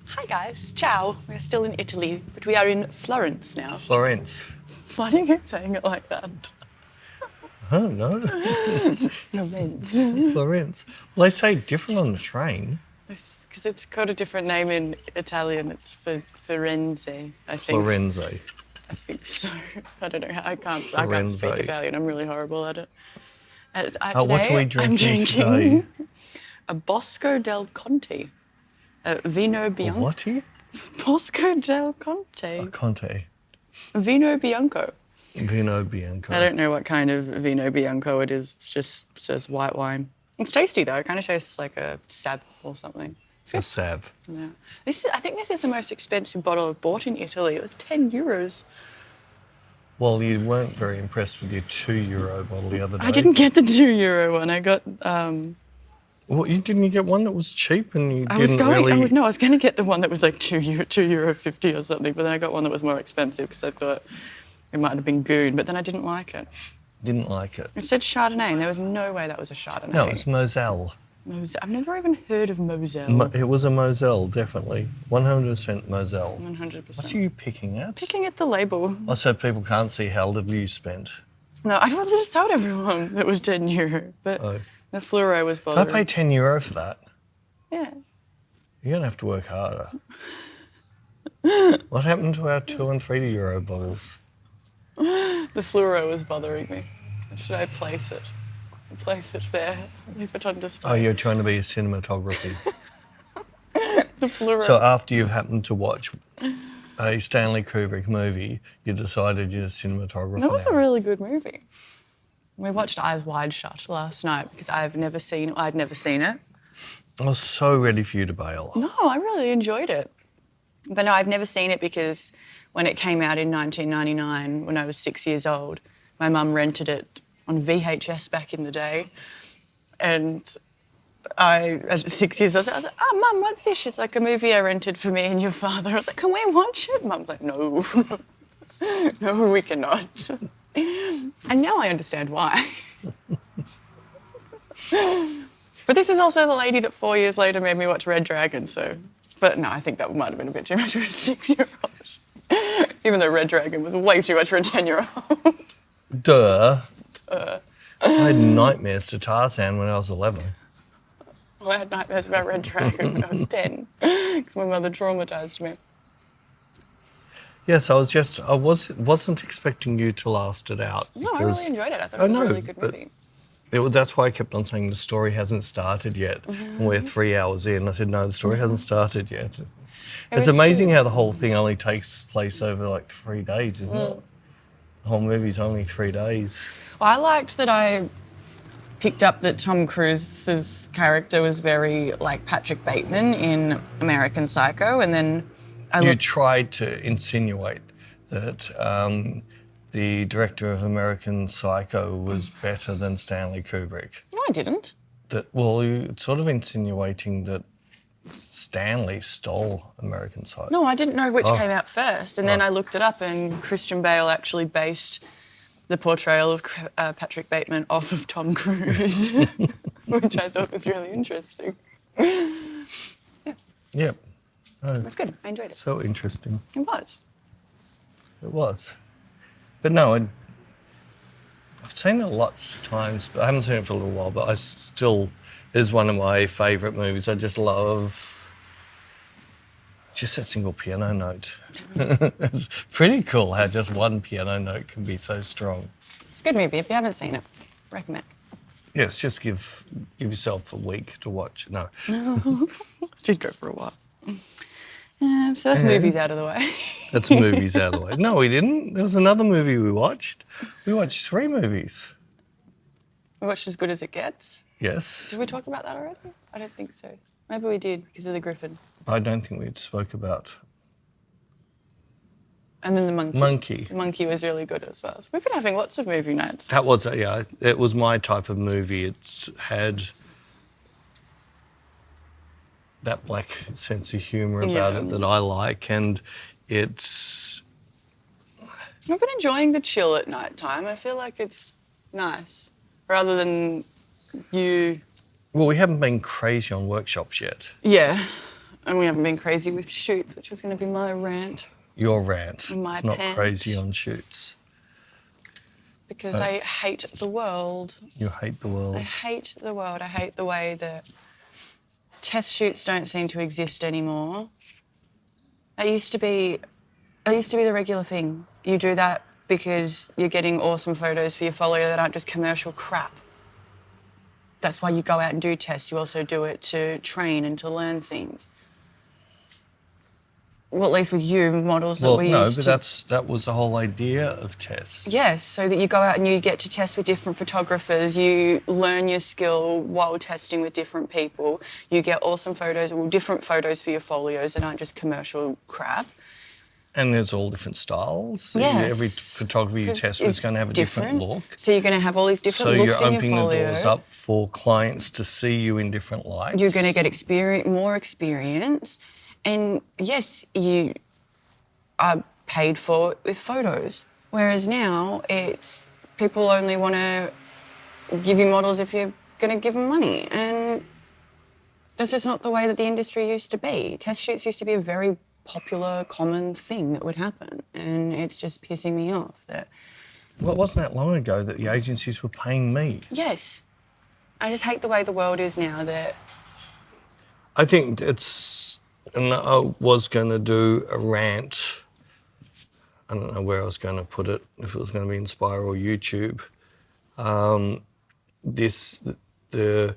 Hi guys, ciao. We're still in Italy, but we are in Florence now. Florence. Why do you keep saying it like that? Oh, no. Florence. Florence. Well, they say different on the train. Because it's got a different name in Italian. It's for Firenze, I think. Florenze. I think so. I don't know how. I can't Firenze. speak Italian. I'm really horrible at it. Today, what are we I'm drinking drinking today? a Bosco del Conte. Vino Bianco. What are you? Bosco del Conte. Conte. Vino Bianco. Vino Bianco. I don't know what kind of Vino Bianco it is. It just says white wine. It's tasty though. It kind of tastes like a Sab or something. It's a Sav. Yeah. I think this is the most expensive bottle I've bought in Italy. It was €10. Well, you weren't very impressed with your €2 bottle the other day. I didn't get the €2 one. I got. Well, didn't you get one that was cheap and you I was going to get the one that was like €2.50 or something, but then I got one that was more expensive because I thought it might have been Goon, but then I didn't like it. Didn't like it? It said Chardonnay, and there was no way that was a Chardonnay. No, it's Moselle. I've never even heard of Moselle. It was a Moselle, definitely. 100% Moselle. 100%. What are you picking at? Picking at the label. Oh, so people can't see how little you spent. No, I wanted to told everyone that was €10, but the fluoro was bothering. I paid €10 for that. Yeah. You're going to have to work harder. What happened to our €2 and €3 bottles? The fluoro was bothering me. Should I place it? Place it there, leave it on display. Oh, you're trying to be a cinematography. The fluoro. So after you've happened to watch a Stanley Kubrick movie, you decided you're a cinematographer. That was a really good movie. We watched Eyes Wide Shut last night because I'd never seen it. I was so ready for you to bail. No, I really enjoyed it. But no, I've never seen it because when it came out in 1999, when I was 6 years old, my mum rented it on VHS back in the day. And at 6 years old, I was like, oh, Mum, what's this? She's like, a movie I rented for me and your father. I was like, can we watch it? Mum's like, no. No, we cannot. And now I understand why. But this is also the lady that 4 years later made me watch Red Dragon, so... But no, I think that might have been a bit too much for a 6-year-old. Even though Red Dragon was way too much for a 10-year-old. Duh. I had nightmares to Tarzan when I was 11. Well, I had nightmares about Red Dragon when I was 10 because my mother traumatised me. Yes, I wasn't expecting you to last it out. No, I really enjoyed it. I thought it was a really good movie. That's why I kept on saying the story hasn't started yet. And we're 3 hours in. I said, no, the story hasn't started yet. It's amazing how the whole thing only takes place over like 3 days, isn't it? The whole movie's only 3 days. Well, I liked that I picked up that Tom Cruise's character was very like Patrick Bateman in American Psycho, and then You tried to insinuate that the director of American Psycho was better than Stanley Kubrick. No, I didn't. You're sort of insinuating that Stanley stole American Psycho. No, I didn't know which came out first, and then I looked it up, and Christian Bale actually based the portrayal of Patrick Bateman off of Tom Cruise, which I thought was really interesting. Yeah. Yep. Oh, It was good. I enjoyed it. so interesting. It was. It was. But no, I've seen it lots of times, but I haven't seen it for a little while, but it is one of my favourite movies. I just love just that single piano note. It's pretty cool how just one piano note can be so strong. It's a good movie. If you haven't seen it, recommend. Yes, just give yourself a week to watch. No. Did go for a while. So that's movies out of the way. That's movies out of the way. No, we didn't. There was another movie we watched. We watched 3 movies. We watched As Good As It Gets. Yes. Did we talk about that already? I don't think so. Maybe we did because of the Griffin. I don't think we spoke about... And then the Monkey. Monkey. The Monkey was really good as well. We've been having lots of movie nights. That was, yeah, it was my type of movie. It had that black sense of humour about it that I like, and it's... I've been enjoying the chill at night time. I feel like it's nice, rather than you... Well, we haven't been crazy on workshops yet. Yeah. And we haven't been crazy with shoots, which was going to be my rant. Your rant. My Not pant. crazy on shoots. Because I hate the world. You hate the world. I hate the world. I hate the way that test shoots don't seem to exist anymore. It used to be the regular thing. You do that because you're getting awesome photos for your folio that aren't just commercial crap. That's why you go out and do tests. You also do it to train and to learn things. Well, at least with you, models that we used to... that was the whole idea of tests. Yes, so that you go out and you get to test with different photographers, you learn your skill while testing with different people, you get awesome photos, or different photos for your folios that aren't just commercial crap. And there's all different styles. Yes. Every photography you test is going to have a different look. So you're going to have all these different looks in your folio. So you're opening the doors up for clients to see you in different lights. You're going to get more experience. And yes, you are paid for it with photos. Whereas now it's people only want to give you models if you're going to give them money. And that's just not the way that the industry used to be. Test shoots used to be a very popular, common thing that would happen. And it's just pissing me off that... Well, it wasn't that long ago that the agencies were paying me. Yes. I just hate the way the world is now that... I think it's... And I was going to do a rant. I don't know where I was going to put it, if it was going to be Inspire or YouTube. The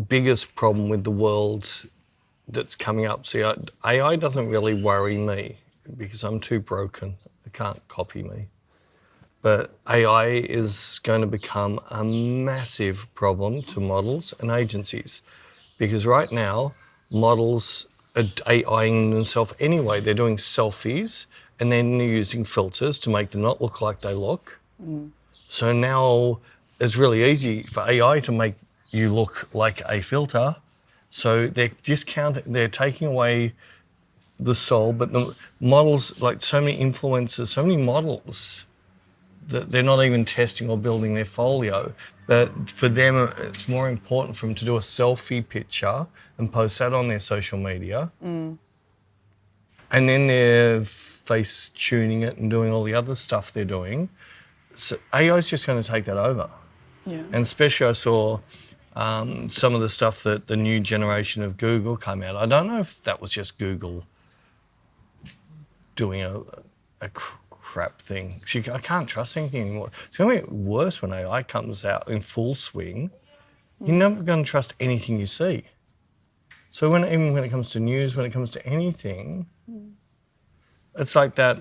biggest problem with the world that's coming up, see, AI doesn't really worry me because I'm too broken. It can't copy me. But AI is going to become a massive problem to models and agencies because right now, models are AIing themselves anyway. They're doing selfies and then they're using filters to make them not look like they look. So now it's really easy for AI to make you look like a filter. So they're taking away the soul, but the models, like so many influencers, so many models, that they're not even testing or building their folio. But for them, it's more important for them to do a selfie picture and post that on their social media. And then they're face tuning it and doing all the other stuff they're doing. So AI is just going to take that over. Yeah. And especially I saw some of the stuff that the new generation of Google came out. I don't know if that was just Google doing a crap thing. I can't trust anything anymore. It's going to be worse when AI comes out in full swing. You're never going to trust anything you see. So even when it comes to news, when it comes to anything, it's like that,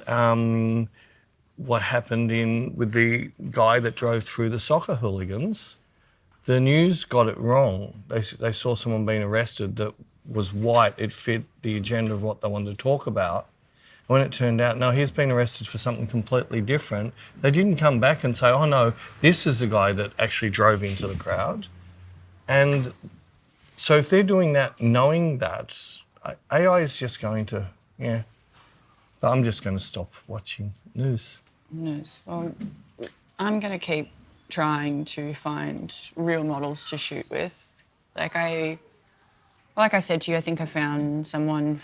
what happened with the guy that drove through the soccer hooligans. The news got it wrong. They saw someone being arrested that was white. It fit the agenda of what they wanted to talk about. When it turned out, no, he's been arrested for something completely different, they didn't come back and say, oh no, this is the guy that actually drove into the crowd. And so if they're doing that, knowing that, AI is just going to, but I'm just going to stop watching news. Well, I'm going to keep trying to find real models to shoot with. Like I said to you, I think I found someone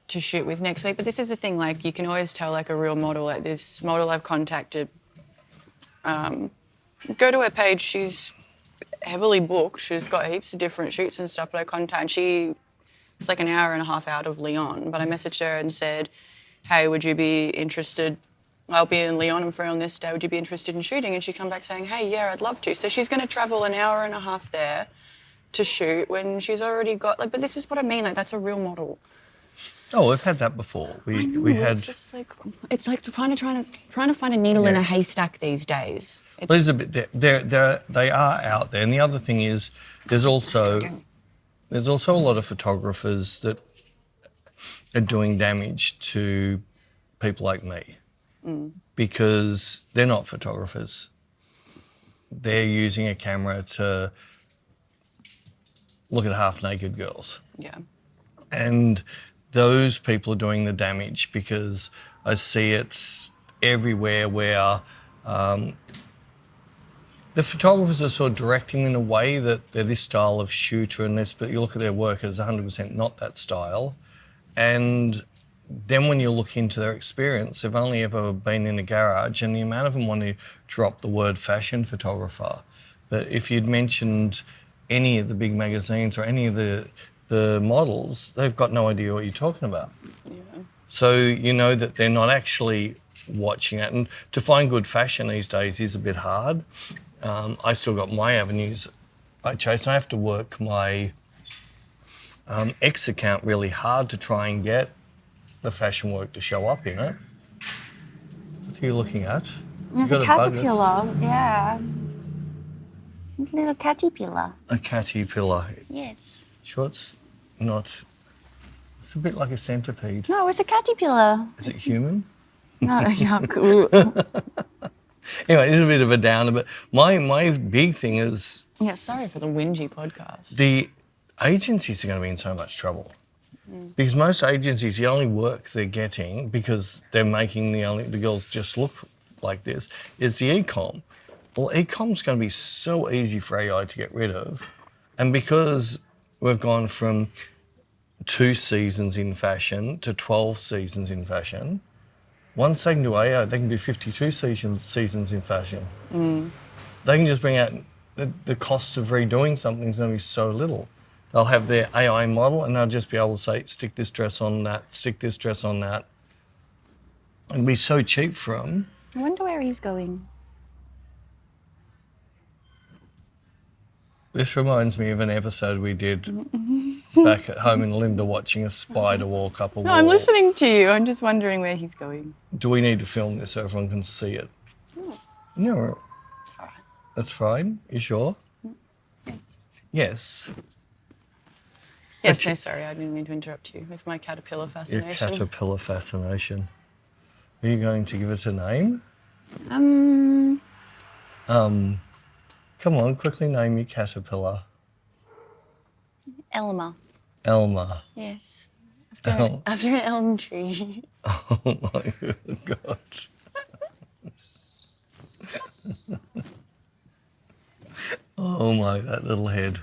to shoot with next week. But this is the thing, like, you can always tell, like, a real model. Like, this model I've contacted, go to her page, she's heavily booked. She's got heaps of different shoots and stuff, but I contact, it's like an hour and a half out of Lyon, but I messaged her and said, hey, would you be interested? I'll be in Lyon, I'm free on this day, would you be interested in shooting? And she come back saying, hey, yeah, I'd love to. So she's going to travel an hour and a half there to shoot when she's already got, like, but this is what I mean, like, that's a real model. Oh, we've had that before. We had. It's like trying to find a needle in a haystack these days. Elizabeth, they are out there, and the other thing is, there's also a lot of photographers that are doing damage to people like me because they're not photographers. They're using a camera to look at half-naked girls. Yeah. And those people are doing the damage because I see it's everywhere where the photographers are sort of directing in a way that they're this style of shooter and this, but you look at their work, it's 100% not that style. And then when you look into their experience, they've only ever been in a garage, and the amount of them want to drop the word fashion photographer. But if you'd mentioned any of the big magazines or any of the models, they've got no idea what you're talking about. Yeah. So you know that they're not actually watching it. And to find good fashion these days is a bit hard. I still got my avenues I chase. I have to work my X account really hard to try and get the fashion work to show up in it. What are you looking at? There's a caterpillar, yeah. A little caterpillar. A caterpillar. Yes. Sure, it's not. It's a bit like a centipede. No, it's a caterpillar. Is it human? No, yuck. Anyway, it's a bit of a downer, but my big thing is... Yeah, sorry for the whingy podcast. The agencies are going to be in so much trouble. Because most agencies, the only work they're getting, because they're making the girls just look like this, is the e-com. Well, e-com's going to be so easy for AI to get rid of. And because we've gone from 2 seasons in fashion to 12 seasons in fashion, once they can do AI, they can do 52 seasons in fashion. They can just bring out the cost of redoing something is going to be so little. They'll have their AI model and they'll just be able to say, stick this dress on that, stick this dress on that. It'll be so cheap for them. I wonder where he's going. This reminds me of an episode we did back at home in Linda watching a spider walk up a wall. No, I'm listening to you. I'm just wondering where he's going. Do we need to film this so everyone can see it? No. It's all right. That's fine. You sure? Yes. Yes. Yes, no, sorry, I didn't mean to interrupt you with my caterpillar Your fascination. caterpillar fascination. Are you going to give it a name? Come on, quickly name your caterpillar. Elma. Elma. Yes. After an elm tree. Oh my God. Oh my, that little head.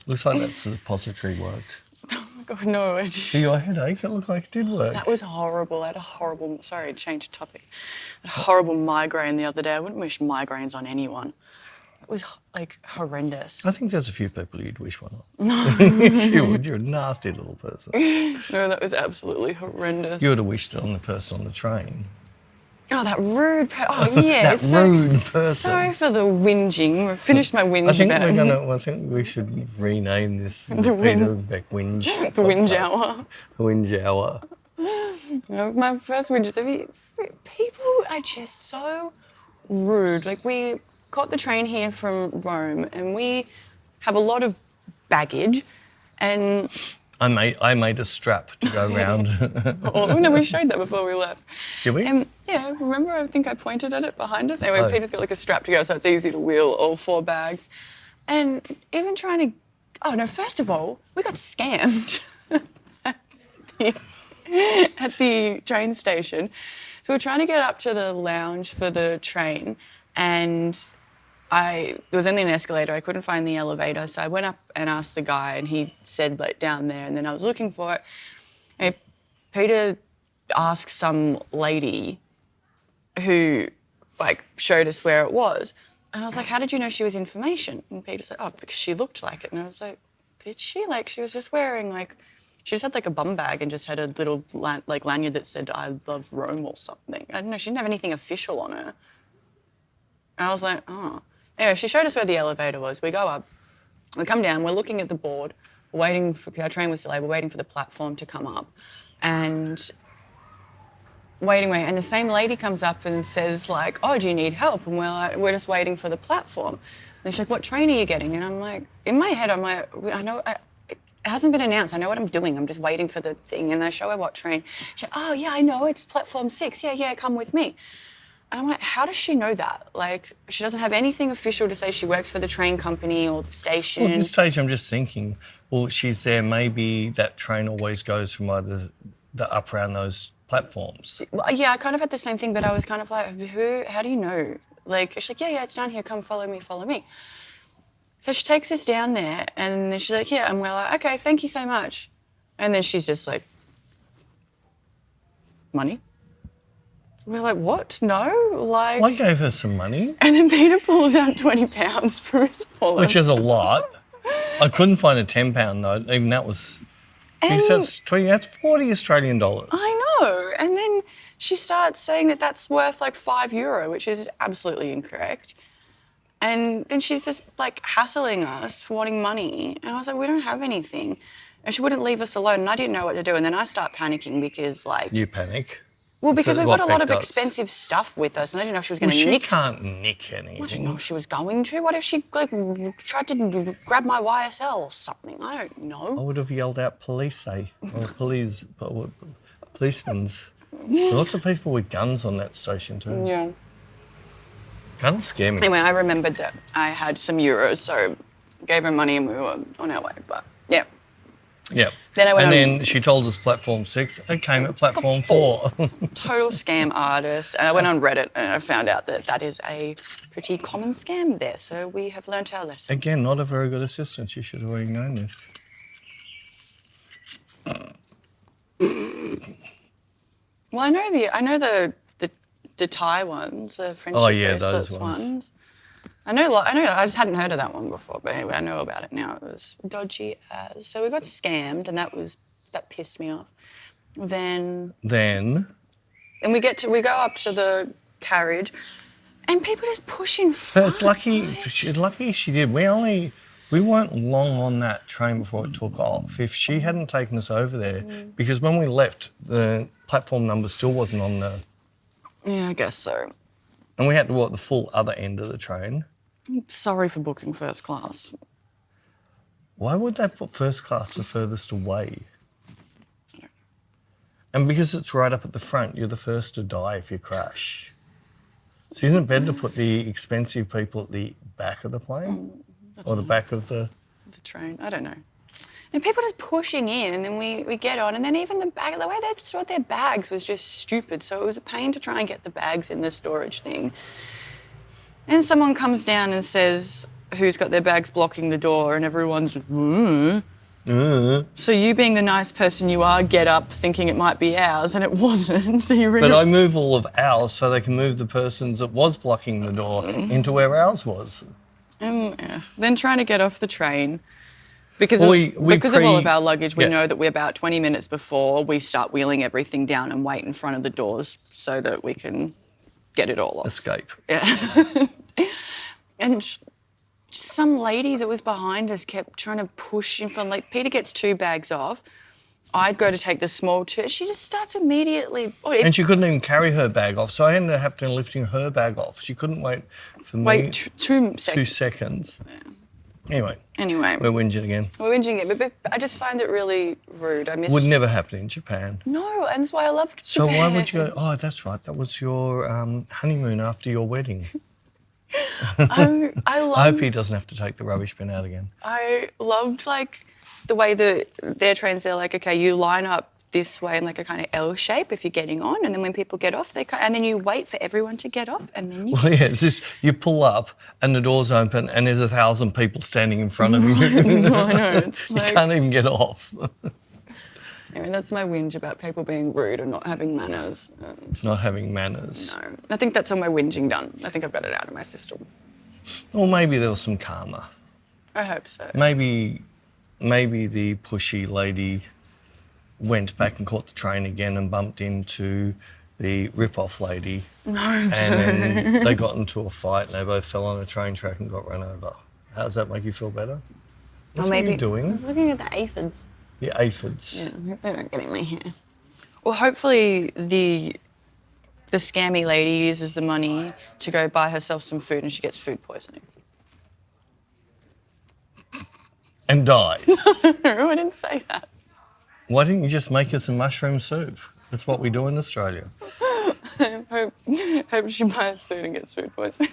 Looks like that suppository worked. Oh my God, no. Do your headache? It looked like it did work. That was horrible. I had a horrible, sorry, change the topic. I had a horrible migraine the other day. I wouldn't wish migraines on anyone. It was like horrendous. I think there's a few people you'd wish one on. No. You would. You're a nasty little person. No, that was absolutely horrendous. You would have wished it on the person on the train. Oh, that rude Oh, yeah. That rude person. Sorry for the whinging. We've finished my whinge I think we should rename this the Peter Bec Whinge. The whinge hour. The Whinge Hour. No, my first whinge is people are just so rude. Like, we got the train here from Rome and we have a lot of baggage and... I made a strap to go around. Oh, no, we showed that before we left. Did we? Yeah, remember I think I pointed at it behind us? Anyway, Peter's got like a strap to go so it's easy to wheel all 4 bags. And even trying to... Oh, no, first of all, we got scammed at the train station. So we were trying to get up to the lounge for the train and... There was only an escalator, I couldn't find the elevator, so I went up and asked the guy and he said, like, down there, and then I was looking for it. And Peter asked some lady who, like, showed us where it was. And I was like, how did you know she was information? And Peter said, oh, because she looked like it. And I was like, did she? Like, she was just wearing, like, she just had, like, a bum bag and just had a little, lanyard that said, I love Rome or something. I don't know, she didn't have anything official on her. And I was like, oh. Anyway, she showed us where the elevator was. We go up, we come down, we're looking at the board, we're waiting for, our train was delayed, we're waiting for the platform to come up. And waiting, and the same lady comes up and says, like, oh, do you need help? And we're like, we're just waiting for the platform. And she's like, what train are you getting? And I'm like, in my head, I'm like, I know, it hasn't been announced. I know what I'm doing. I'm just waiting for the thing. And I show her what train. She's like, oh, yeah, I know, it's platform 6. Yeah, come with me. And I'm like, how does she know that? Like, she doesn't have anything official to say she works for the train company or the station. Well, at this stage, I'm just thinking, well, she's there. Maybe that train always goes from either up around those platforms. Well, yeah, I kind of had the same thing, but I was kind of like, how do you know? Like, she's like, yeah, it's down here. Come follow me, follow me. So she takes us down there and then she's like, yeah. And we're like, okay, thank you so much. And then she's just like, money? We're like, what? No? Like... I gave her some money. And then Peter pulls out £20 from his wallet. Which is a lot. I couldn't find a £10 note. Even that was... He said, that's 40 Australian dollars. I know. And then she starts saying that that's worth like €5, which is absolutely incorrect. And then she's just like hassling us for wanting money. And I was like, we don't have anything. And she wouldn't leave us alone. And I didn't know what to do. And then I start panicking because like... You panic? Well, because we've got a lot of does. expensive stuff with us, and I didn't know if she was going to nick. She can't nick anything. I didn't know if she was going to. What if she like tried to grab my YSL or something? I don't know. I would have yelled out police, or policemen's. There are lots of people with guns on that station too. Yeah. Guns scare me. Anyway, I remembered that I had some euros, so gave her money and we were on our way. But yeah. Yeah. Then I went then she told us platform 6. It came at platform 4. Total scam artist. And I went on Reddit and I found out that that is a pretty common scam there. So we have learnt our lesson. Again, not a very good assistant. You should have already known this. Well, I know the Thai ones, the friendship bracelets ones. I know. I just hadn't heard of that one before, but anyway, I know about it now. It was dodgy as. So we got scammed, and that pissed me off. Then and we go up to the carriage, and people just push in front. But it's lucky she did. We weren't long on that train before it took off. If she hadn't taken us over there, because when we left, the platform number still wasn't on the. Yeah, I guess so. And we had to walk the full other end of the train. I'm sorry for booking first class. Why would they put first class the furthest away? And because it's right up at the front, you're the first to die if you crash. So isn't it better to put the expensive people at the back of the plane? Or the back of the train? I don't know. And people just pushing in, and then we get on, and then even the way they stored their bags was just stupid. So it was a pain to try and get the bags in the storage thing. And someone comes down and says, who's got their bags blocking the door, and everyone's, So you being the nice person you are, get up thinking it might be ours, and it wasn't. So you But I move all of ours so they can move the persons that was blocking the door into where ours was. Then trying to get off the train. Because of all of our luggage, we know that we're about 20 minutes before we start wheeling everything down and wait in front of the doors so that we can get it all off. Escape. Yeah. And some lady that was behind us kept trying to push in front. Like, Peter gets 2 bags off. I'd go to take the small 2. She just starts immediately... And she couldn't even carry her bag off, so I ended up lifting her bag off. She couldn't wait for me. Wait 2 seconds. 2 seconds. Yeah. Anyway. We're whinging again. We're whinging it, but I just find it really rude. Would never happen in Japan. No, and that's why I loved Japan. Japan. So why would you go, oh, that's right, that was your honeymoon after your wedding. I hope he doesn't have to take the rubbish bin out again. I loved, like, the way their trains, they're like, okay, you line up this way in like a kind of L shape if you're getting on, and then when people get off, and then you wait for everyone to get off, and then you... Well, yeah, it's this, you pull up and the door's open and there's 1,000 people standing in front of you. I know, it's like... You can't even get off. Anyway, that's my whinge about people being rude and not having manners. Not having manners. No, I think that's all my whinging done. I think I've got it out of my system. Or maybe there was some karma. I hope so. Maybe the pushy lady went back and caught the train again and bumped into the rip-off lady. No, and then they got into a fight and they both fell on a train track and got run over. How does that make you feel better? That's what you're doing. I was looking at the aphids. The aphids. Yeah, I hope they don't get in my hair. Well, hopefully the scammy lady uses the money to go buy herself some food and she gets food poisoning. And dies. No, I didn't say that. Why didn't you just make her some mushroom soup? That's what we do in Australia. I hope she buys food and gets food poisoning.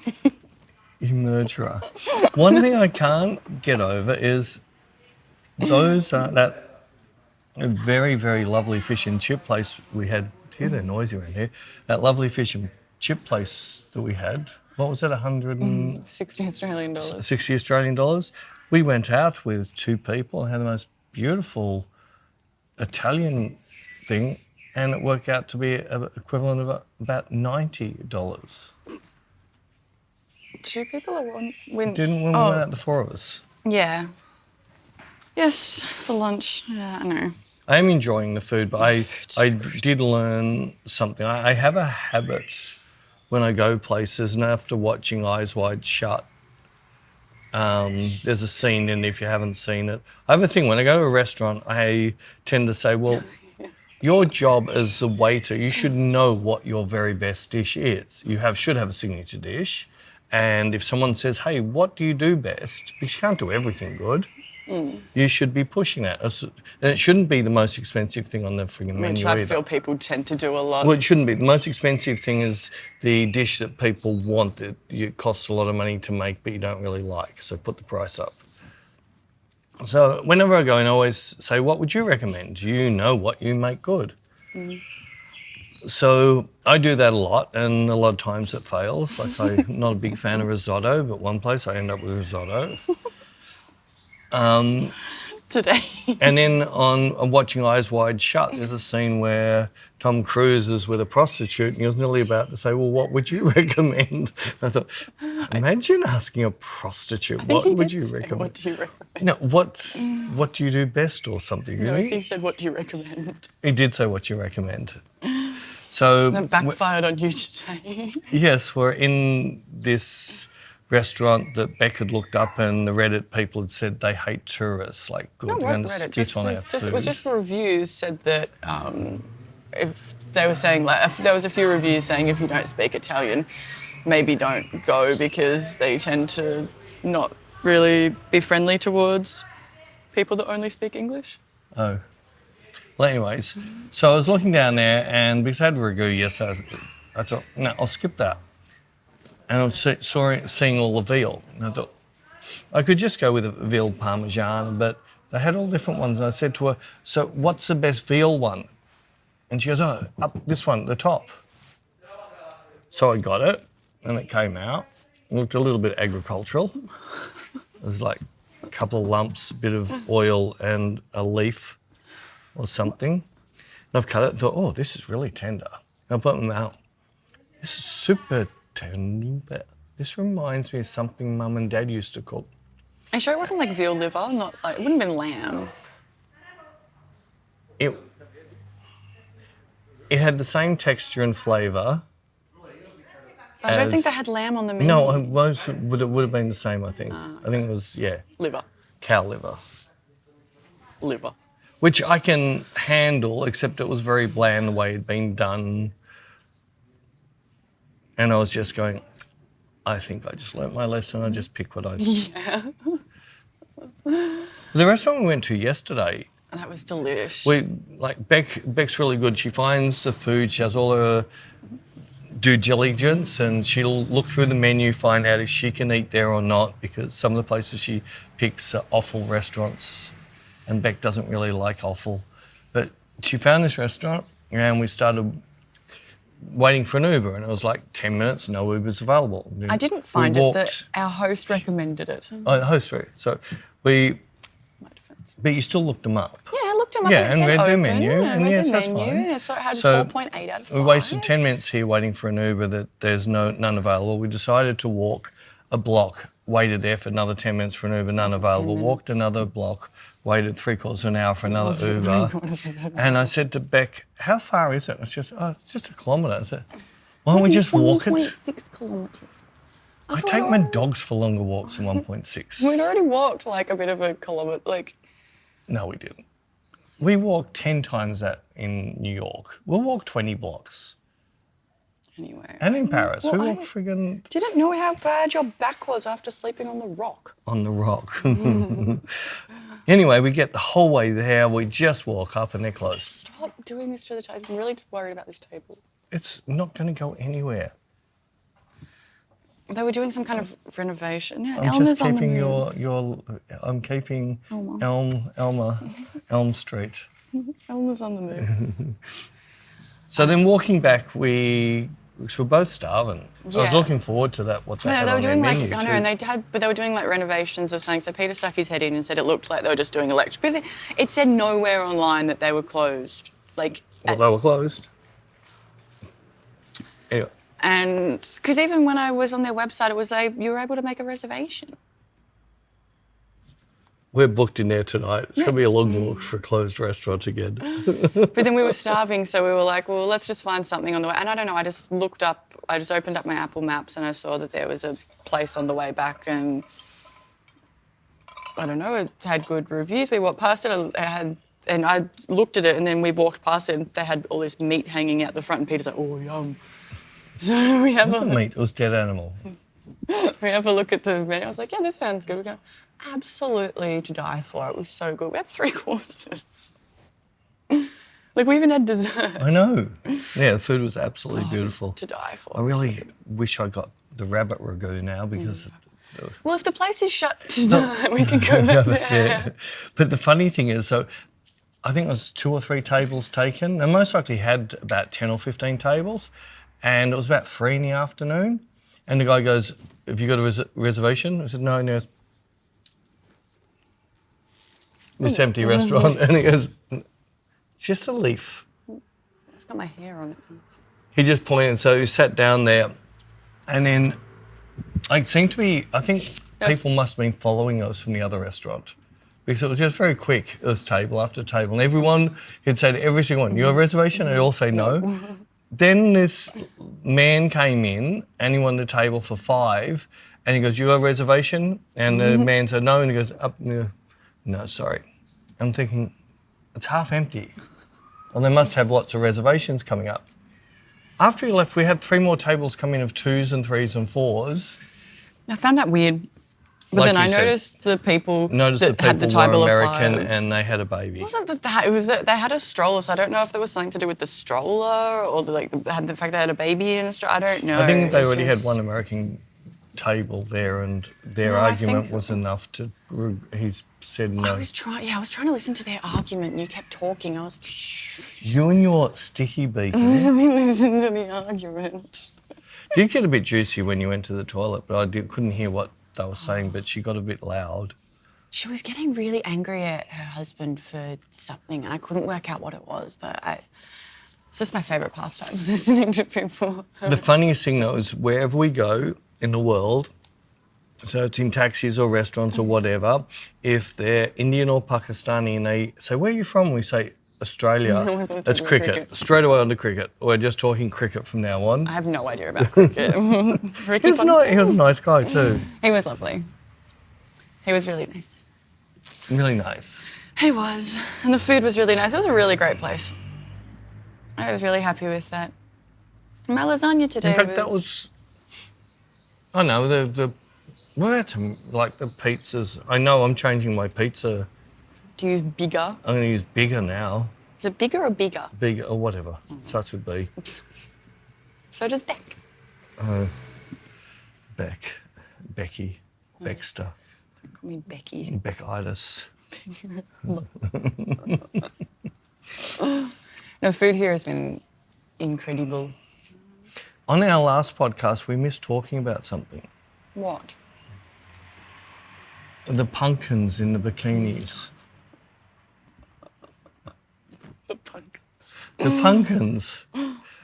You murderer. One thing I can't get over is that very, very lovely fish and chip place we had. Hear that noise around here. That lovely fish and chip place that we had. What was it, 60 Australian dollars. 60 Australian dollars. We went out with 2 people and had the most beautiful Italian thing, and it worked out to be equivalent of about $90. 2 people or one? When Didn't when we went out, the 4 of us. Yeah. Yes, for lunch. Yeah, I know. I am enjoying the food, but I did learn something. I have a habit when I go places, and after watching Eyes Wide Shut, there's a scene in it, if you haven't seen it. I have a thing, when I go to a restaurant, I tend to say, well, your job as a waiter, you should know what your very best dish is. You should have a signature dish. And if someone says, hey, what do you do best? Because you can't do everything good. You should be pushing that. And it shouldn't be the most expensive thing on the frigging menu Which I feel people tend to do a lot. Well, it shouldn't be. The most expensive thing is the dish that people want that it costs a lot of money to make but you don't really like. So put the price up. So whenever I go in, I always say, what would you recommend? You know what you make good. So I do that a lot, and a lot of times it fails. Like, I'm not a big fan of risotto, but one place I end up with risotto. Today. And then on watching Eyes Wide Shut, there's a scene where Tom Cruise is with a prostitute, and he was nearly about to say, well, what would you recommend? I thought, imagine asking a prostitute, what would you recommend? What do you recommend? No, what do you do best or something? No, he said, what do you recommend? He did say what you recommend. So That backfired on you today. yes, we're in this restaurant that Bec had looked up, and the Reddit people had said they hate tourists. Like, good, No, they're what going to Reddit? spit on our food. It was just reviews said that if they were saying, like, if there was a few reviews saying if you don't speak Italian, maybe don't go because they tend to not really be friendly towards people that only speak English. Oh. Well, anyways, so I was looking down there, and because I had ragu yesterday, I thought, no, I'll skip that. And I was seeing all the veal, and I thought, I could just go with a veal parmesan, but they had all different ones. And I said to her, so what's the best veal one? And she goes, oh, up this one, the top. So I got it, and it came out. It looked a little bit agricultural. It was like a couple of lumps, a bit of oil, and a leaf or something. And I've cut it and thought, oh, this is really tender. And I put them out. This is super tender. This reminds me of something Mum and Dad used to cook. Are you sure it wasn't like veal liver? Not like, it wouldn't have been lamb. It had the same texture and flavour. I don't think they had lamb on the menu. No, it would have been the same, I think. I think it was, Liver. cow liver. Liver. Which I can handle, except it was very bland the way it'd been done. And I was just going, I think I just learnt my lesson. I just pick what I... Yeah. The restaurant we went to yesterday, That was delish. Bec's really good. She finds the food, she has all her due diligence, and she'll look through the menu, find out if she can eat there or not, because some of the places she picks are offal restaurants, and Bec doesn't really like offal. But she found this restaurant, and we started waiting for an Uber, and it was like 10 minutes, no Ubers available. I didn't find it that our host recommended it. Oh, the host, right. So we... My defence. But you still looked them up. Yeah, I looked them up Yeah, and it and said read their open, menu, and read yes, the that's menu, fine. and so it had So 4.8 out of 5. We wasted 10 minutes here waiting for an Uber that there's none available. We decided to walk a block, waited there for another 10 minutes for an Uber, none available. Walked another block, waited 3/4 of an hour for another Uber. And I said to Bec, how far is it? It's just a kilometre. I said, why don't we just walk it? 1.6 kilometres. I take my dogs for longer walks than 1.6. We'd already walked like a bit of a kilometre, like... No, we didn't. We walked 10 times that in New York. We'll walk 20 blocks. Anyway. And in Paris, Well, we walked friggin' Didn't know how bad your back was after sleeping on the rock. on the rock. Anyway, we get the whole way there. We just walk up and they're closed. Stop doing this to the table. I'm really worried about this table. It's not going to go anywhere. They were doing some kind of renovation. Yeah, I'm Elmer's just on the keeping move. I'm keeping Elmer. Elm Street. Elmer's on the move. So then walking back, we because we're both starving. I was Yeah. looking forward to that, what they had they were on their doing menu like, I too. know, and they were doing like renovations of something. So Peter stuck his head in and said it looked like they were just doing electric. Because it said nowhere online that they were closed. Like, Well, they were closed. Anyway, and because even when I was on their website, it was like you were able to make a reservation. we're booked in there tonight. It's going to be a long walk for a closed restaurant again. But then we were starving, so we were like, well, let's just find something on the way. And I don't know, I just opened up my Apple Maps and I saw that there was a place on the way back, and I don't know, it had good reviews. We walked past it, and I looked at it, and then we walked past it, and they had all this meat hanging out the front, and Peter's like, oh, yum. So we have It wasn't meat, it was dead animal. we have a look at the menu. I was like, yeah, this sounds good. We go, absolutely to die for. It was so good. We had 3 courses. Like, we even had dessert. I know. Yeah, the food was absolutely beautiful. To die for. I really wish I got the rabbit ragu now because... Well, if the place is shut tonight, we can go back there. Yeah. But the funny thing is, so I think it was 2 or 3 tables taken. They most likely had about 10 or 15 tables. And it was about 3 in the afternoon. And the guy goes, have you got a reservation? I said, no. This empty restaurant. And he goes, it's just a leaf. It's got my hair on it. He just pointed, so he sat down there. And then it seemed to be, I think people must have been following us from the other restaurant because it was just very quick. It was table after table. And everyone, he'd say to every single one, you have a reservation? And they'd all say no. Then this man came in and he wanted a table for 5. And he goes, you have a reservation? And the man said no. And he goes, up, no, sorry. I'm thinking, it's half empty. Well, they must have lots of reservations coming up. After he left, we had 3 more tables come in of 2s and 3s and 4s. I found that weird. But Like then I you said, noticed the people Noticed that the had the people table were of American 5. and they had a baby. It wasn't that, it was that they had a stroller, so I don't know if there was something to do with the stroller or the fact they had a baby in a stroller. I don't know. I think they It's already just- had one American table there and their No, I argument think- was enough to... He's said no. I was trying to listen to their argument and you kept talking. I was like, shh, You and your sticky beak. let me listen to the argument. Did get a bit juicy when you went to the toilet, but couldn't hear what they were saying, but she got a bit loud. She was getting really angry at her husband for something and I couldn't work out what it was, but it's just my favourite pastime, listening to people. The funniest thing, though, is wherever we go in the world, so it's in taxis or restaurants or whatever, if they're Indian or Pakistani and they say, where are you from? We say, Australia. Always wanted to That's do cricket. cricket. Straight away on to cricket. We're just talking cricket from now on. I have no idea about cricket. Ricky He was a nice guy too. He was lovely. He was really nice. Really nice. He was. And the food was really nice. It was a really great place. I was really happy with that. My lasagna today In fact, that was... I know, we're at like the pizzas. I know I'm changing my pizza. to use bigger. I'm going to use bigger now. Is it bigger or bigger? Bigger or whatever. Starts with B. So does Beck. Becky, Baxter, Call me Becky. Beckitis. No, food here has been incredible. On our last podcast, we missed talking about something. What? The pumpkins in the bikinis. The pumpkins. The pumpkins.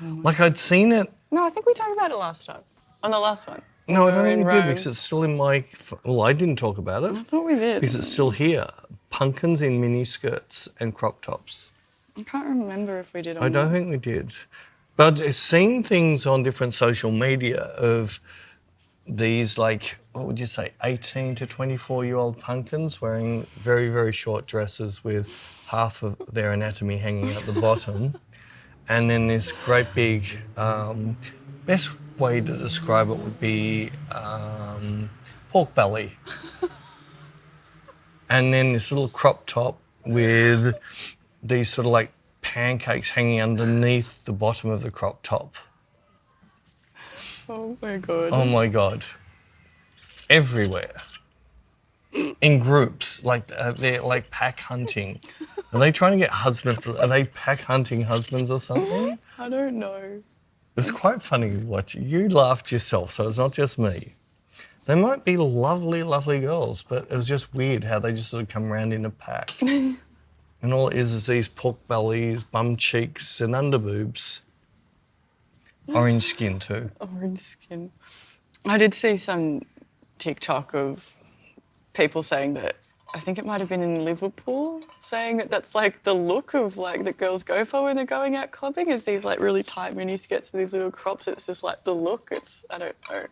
Like I'd seen it. No, I think we talked about it last time. On the last one. No, I We don't were think in we did Rome. because it's still in my... Well, I didn't talk about it I thought we did. because it's still here. Pumpkins in mini skirts and crop tops. I can't remember if we did or I don't think we did. But I've seen things on different social media of these, like, what would you say, 18 to 24-year-old pumpkins wearing very, very short dresses with half of their anatomy hanging out the bottom. And then this great big, best way to describe it would be pork belly. And then this little crop top with these sort of like pancakes hanging underneath the bottom of the crop top. Oh my God. Oh my God. Everywhere. In groups, like they're like pack hunting. Are they trying to get husbands? Are they pack hunting husbands or something? I don't know. was quite funny watching. You laughed yourself, so it's not just me. They might be lovely, lovely girls, but it was just weird how they just sort of come around in a pack. And all it is these pork bellies, bum cheeks and underboobs. Orange skin too. Orange skin. I did see some TikTok of people saying that, I think it might have been in Liverpool, saying that that's like the look of like that girls go for when they're going out clubbing, is these like really tight mini skirts and these little crops. It's just like the look. I don't know.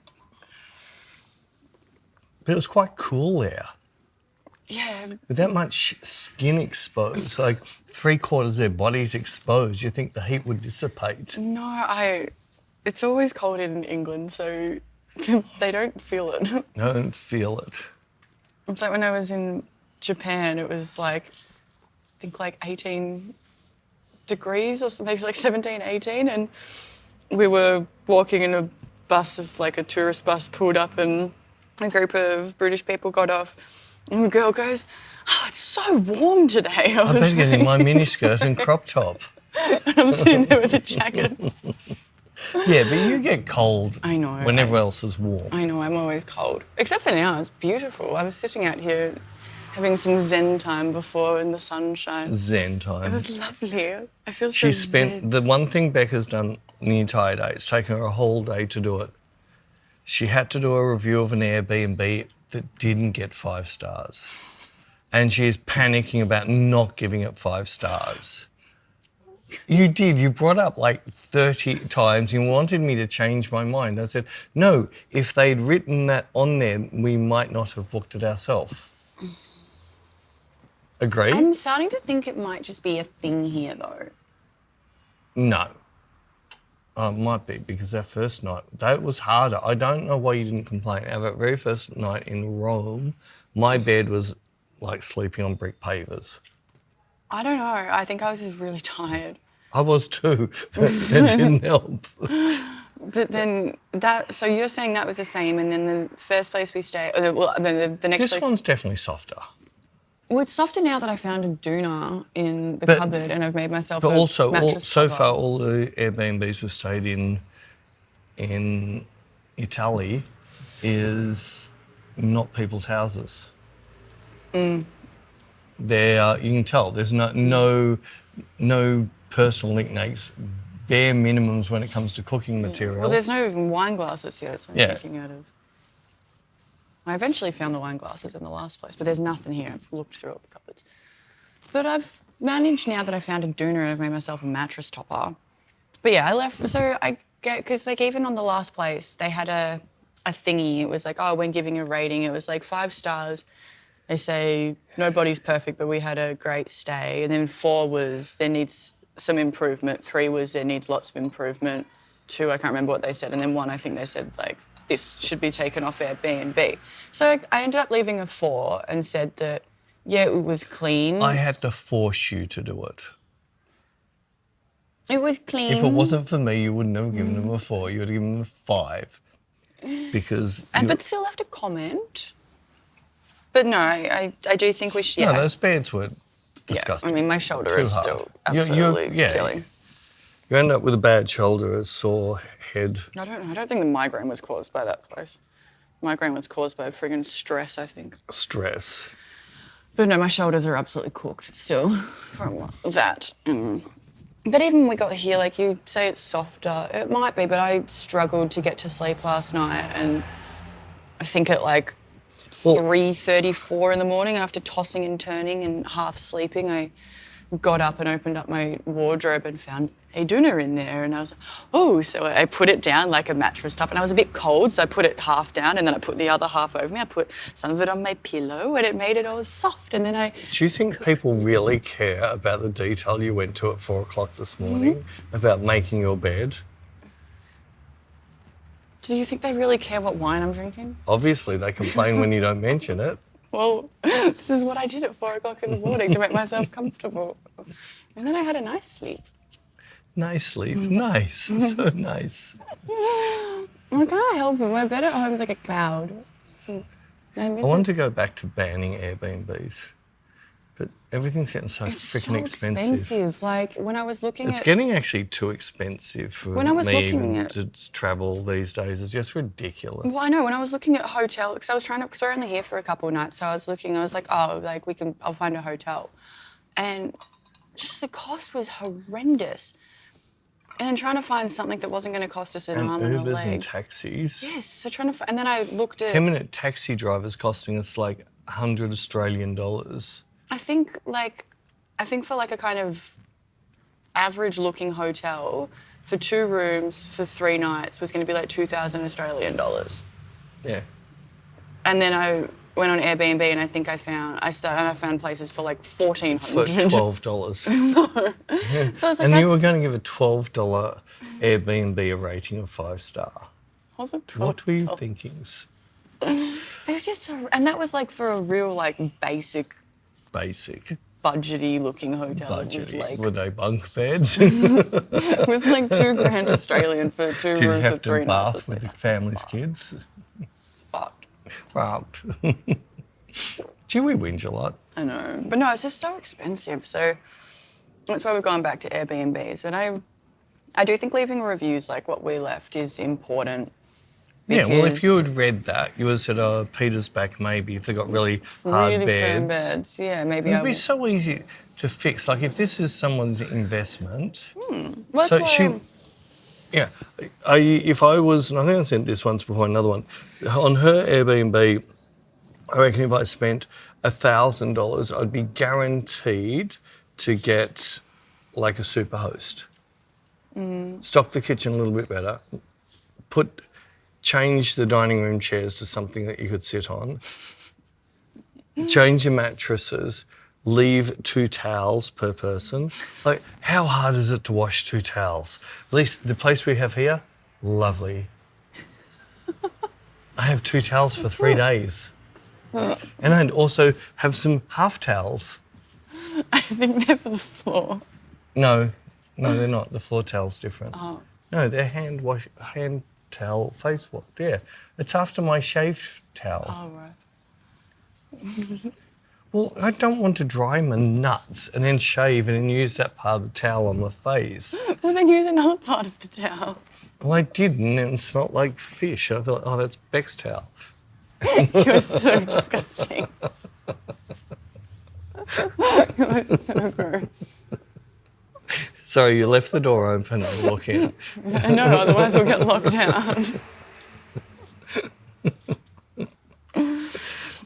But it was quite cool there. Yeah. With that much skin exposed, like 3/4 of their body's exposed, you think the heat would dissipate. No, it's always cold in England, so they don't feel it. I don't feel it. It's like when I was in Japan, it was like, I think like 18 degrees or maybe like 17, 18. And we were walking in a bus of like a tourist bus pulled up and a group of British people got off. And the girl goes, "Oh, it's so warm today." I better get in my miniskirt and crop top. And I'm sitting there with a jacket. Yeah, but you get cold. I know. When everyone else is warm. I know, I'm always cold. Except for now, it's beautiful. I was sitting out here having some zen time before in the sunshine. Zen time. It was lovely. I feel so She spent zen. the one thing Becca's done the entire day. It's taken her a whole day to do it. She had to do a review of an Airbnb that didn't get 5 stars. And she's panicking about not giving it 5 stars. You did. You brought up like 30 times. You wanted me to change my mind. I said, no, if they'd written that on there, we might not have booked it ourselves. Agree? I'm starting to think it might just be a thing here, though. No. It might be, because that first night, that was harder. I don't know why you didn't complain. Our very first night in Rome, my bed was like sleeping on brick pavers. I don't know. I think I was just really tired. I was too. It didn't help. But then so you're saying that was the same, and then the first place we stayed, well, then the next This place. one's definitely softer. Well, it's softer now that I found a doona in the cupboard and I've made myself a But also, mattress so cover. far, all the Airbnbs we've stayed in Italy is not people's houses. There, you can tell there's no personal knickknacks, bare minimums when it comes to cooking material. Well, there's no even wine glasses here, so I'm Yeah. thinking out of. I eventually found the wine glasses in the last place, but there's nothing here. I've looked through all the cupboards. But I've managed now that I found a doona and I've made myself a mattress topper. But yeah, I left, so I get, because like even on the last place, they had a thingy. It was like, oh, when giving a rating, it was like 5 stars. They say nobody's perfect, but we had a great stay. And then 4 was there needs some improvement. 3 was there needs lots of improvement. 2, I can't remember what they said. And then 1, I think they said like, this should be taken off Airbnb. So I ended up leaving a 4 and said that, yeah, it was clean. I had to force you to do it. It was clean. If it wasn't for me, you wouldn't have given them a 4. You would have given them a 5. Because... But still left a comment. But no, I do think we should... No, Yeah. those beds were disgusting. I mean, my shoulder Too is hard. still absolutely yeah. killing. You end up with a bad shoulder, a sore head. I don't think the migraine was caused by that place. Migraine was caused by friggin' stress, I think. Stress. But no, my shoulders are absolutely cooked still from that. But even when we got here, like you say it's softer. It might be, but I struggled to get to sleep last night, and I think at like 3:34 in the morning, after tossing and turning and half sleeping, I got up and opened up my wardrobe and found a doona in there, and I was like, oh, so I put it down like a mattress top, and I was a bit cold, so I put it half down, and then I put the other half over me. I put some of it on my pillow, and it made it all soft, and then I... Do you think people really care about the detail you went to at 4 o'clock this morning about making your bed? Do you think they really care what wine I'm drinking? Obviously, they complain when you don't mention it. Well, this is what I did at 4 o'clock in the morning to make myself comfortable. And then I had a nice sleep. Nice sleep. Nice. So nice. I can't help it. My bed at home is like a cloud. So I I miss want it. to go back to banning Airbnbs. But everything's getting so freaking expensive. Like when I was looking It's at... getting actually too expensive for When I was me looking even at- to travel these days. It's just ridiculous. Well, I know, when I was looking at hotel, because we're only here for a couple of nights, so I was like, oh, like I'll find a hotel. And just the cost was horrendous. And then trying to find something that wasn't going to cost us an arm and a Ubers leg. and taxis. Yes, so and then I looked at... 10-minute taxi drivers costing us like $100 Australian. I think for like a kind of average looking hotel for 2 rooms for 3 nights was going to be like 2,000 Australian dollars. Yeah. And then I went on Airbnb and I think I found places for like $1,400. For $12. So I was like, And you were going to give a $12 Airbnb a rating of 5-star. Was it What were you $12? thinking? It was just, and that was like for a real like basic, Budgety. looking hotel. It was like, Were they bunk beds? it was like $2,000 Australian for 2 Did you rooms for have 3 to nights. bath with the family's kids? Fucked. Wow. Do we whinge a lot? I know. But no, it's just so expensive. So that's why we've gone back to Airbnbs. And I do think leaving reviews like what we left is important. Yeah, well, if you because had read that, you would have said, oh, Peter's Bec maybe, if they got really hard really beds. firm beds. Yeah, maybe It'd be so easy to fix. Like, if this is someone's investment... Well, So that's why yeah, if I was, and I think I sent this once before, another one, on her Airbnb, I reckon if I spent $1,000, I'd be guaranteed to get like a super host. Stock the kitchen a little bit better, change the dining room chairs to something that you could sit on, change your mattresses, leave 2 towels per person. Like, how hard is it to wash 2 towels? At least the place we have here, lovely. I have 2 towels for 3 days. And I'd also have some half towels. I think they're for the floor. No, they're not. The floor towel's different. Oh. No, they're hand towel, face wash. Yeah, it's after my shave towel. Oh, right. Well, I don't want to dry my nuts and then shave and then use that part of the towel on my face. Well, then use another part of the towel. Well, I didn't, and it smelled like fish. I thought, oh, that's Bec's towel. You're so disgusting. You're so gross. Sorry, you left the door open and walk in. I know, otherwise we'll get locked down.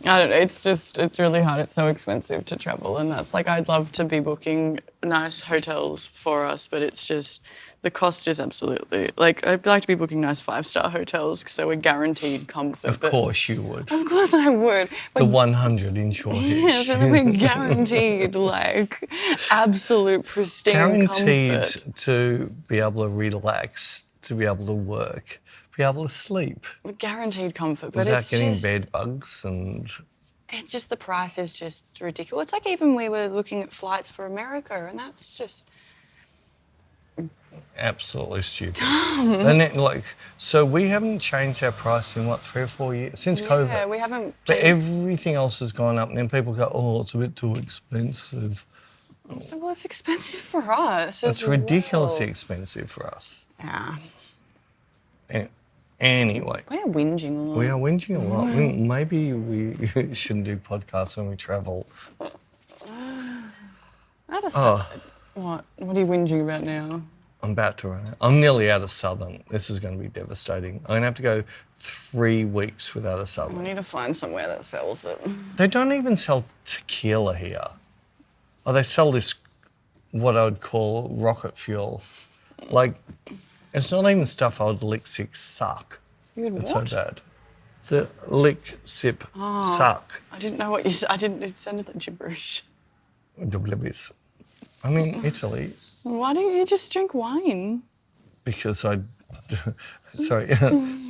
I don't know, it's really hard. It's so expensive to travel, and that's like, I'd love to be booking nice hotels for us, but it's just, the cost is absolutely, like, I'd like to be booking nice 5-star hotels so we're guaranteed comfort. Of course you would. Of course I would. The 100 in Shoreditch. Yeah, so we're guaranteed, like, absolute pristine Guaranteed comfort. to be able to relax, to be able to work, be able to sleep. Guaranteed comfort, but Without it's getting just... bed bugs and... It's just, the price is just ridiculous. It's like even we were looking at flights for America, and that's just... Absolutely stupid. And then, like, so we haven't changed our price in, 3 or 4 years? Since COVID. Yeah, we haven't... But changed- everything else has gone up, and then people go, oh, it's a bit too expensive. So, well, it's expensive for us. It's ridiculously expensive for us. Yeah. Anyway, We're whinging a lot. we are whinging a lot. Maybe we shouldn't do podcasts when we travel. Out of Southern. What? What are you whinging about now? I'm about to run out. I'm nearly out of Southern. This is going to be devastating. I'm going to have to go 3 weeks without a We Southern. need to find somewhere that sells it. They don't even sell tequila here. Oh, they sell this, what I would call rocket fuel. Like, it's not even stuff I would lick, sip, suck. You would It's what? so bad. The lick, sip, suck. I didn't know what you said. It sounded like gibberish. I mean, Italy, Why don't you just drink wine? because sorry,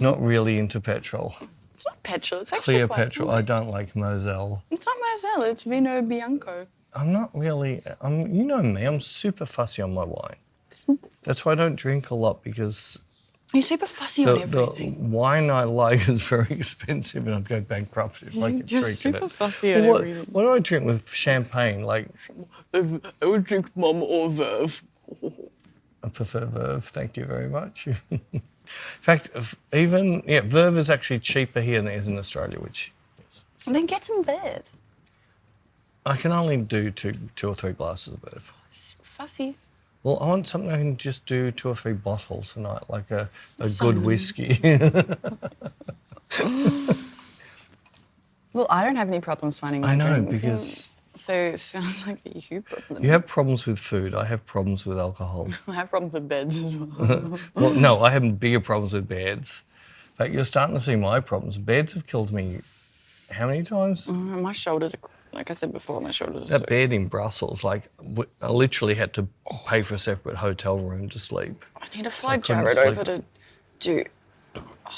not really into petrol. It's not petrol. It's actually Clear quite petrol. I nice. don't like Moselle. It's not Moselle. It's Vino Bianco. I'm not really, you know me, I'm super fussy on my wine. That's why I don't drink a lot, because You're super fussy on The everything. wine I like is very expensive and I'd go bankrupt if I kept You're drinking super it. fussy on What, everything. what do I drink with champagne? Like, I would drink Mum or Verve. I prefer Verve, thank you very much. In fact, Verve is actually cheaper here than it is in Australia, which Well, then get some Verve. I can only do two or three glasses of Verve. Fussy. Well, I want something I can just do 2 or 3 bottles a night, like a Some. good whiskey. Well, I don't have any problems finding my I know, drink. because So it sounds like a you problem. you have problems with food. I have problems with alcohol. I have problems with beds as well. Well, no, I have bigger problems with beds. In fact, you're starting to see my problems. Beds have killed me how many times? My shoulders are, like I said before, my shoulders are That bed in Brussels, like, I literally had to pay for a separate hotel room to sleep. I need to fly couldn't Jared sleep. over to do...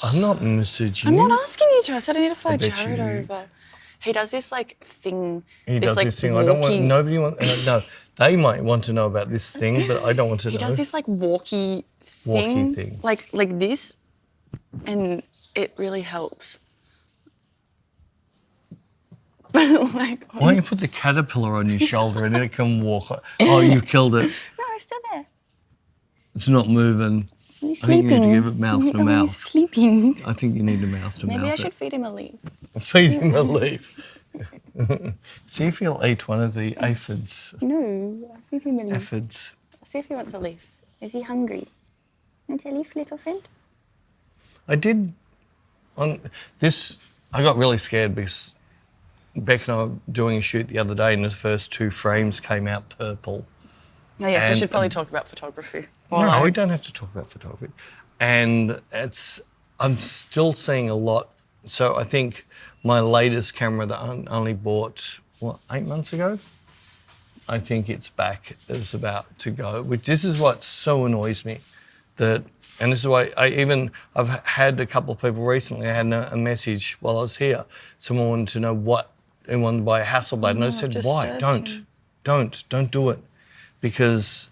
I'm not messaging I'm you. not asking you to. I said I need to fly bet Jared you- over. He does this, like, thing... He does like, this thing. I don't want, walkie- nobody wants, no, they might want to know about this thing, but I don't want to know. He does this, like, walkie thing. Walkie thing. Like this, and it really helps. Like, Why don't you put the caterpillar on your shoulder and then it can walk? Oh, you killed it. no, it's still there. It's not moving. He's I think you need to sleeping. give it mouth to Oh, mouth. He's sleeping. I think you need a mouth to Maybe mouth I should it. feed him a leaf. Feed him a leaf. See if he'll eat one of the aphids. No, I'll feed him a leaf. Aphids. See if he wants a leaf. Is he hungry? Want a leaf, little friend? I did on this. I got really scared because Bec and I were doing a shoot the other day, and the first 2 frames came out purple. Oh yes, we And- should probably talk about photography. No, we don't have to talk about photography. And I'm still seeing a lot. So I think my latest camera that I only bought, 8 months ago? I think it's back. It's about to go. This is what so annoys me. And this is why I've had a couple of people recently, I had a message while I was here. Someone wanted to know what they wanted to buy a Hasselblad. And I said, why? Don't do it. Because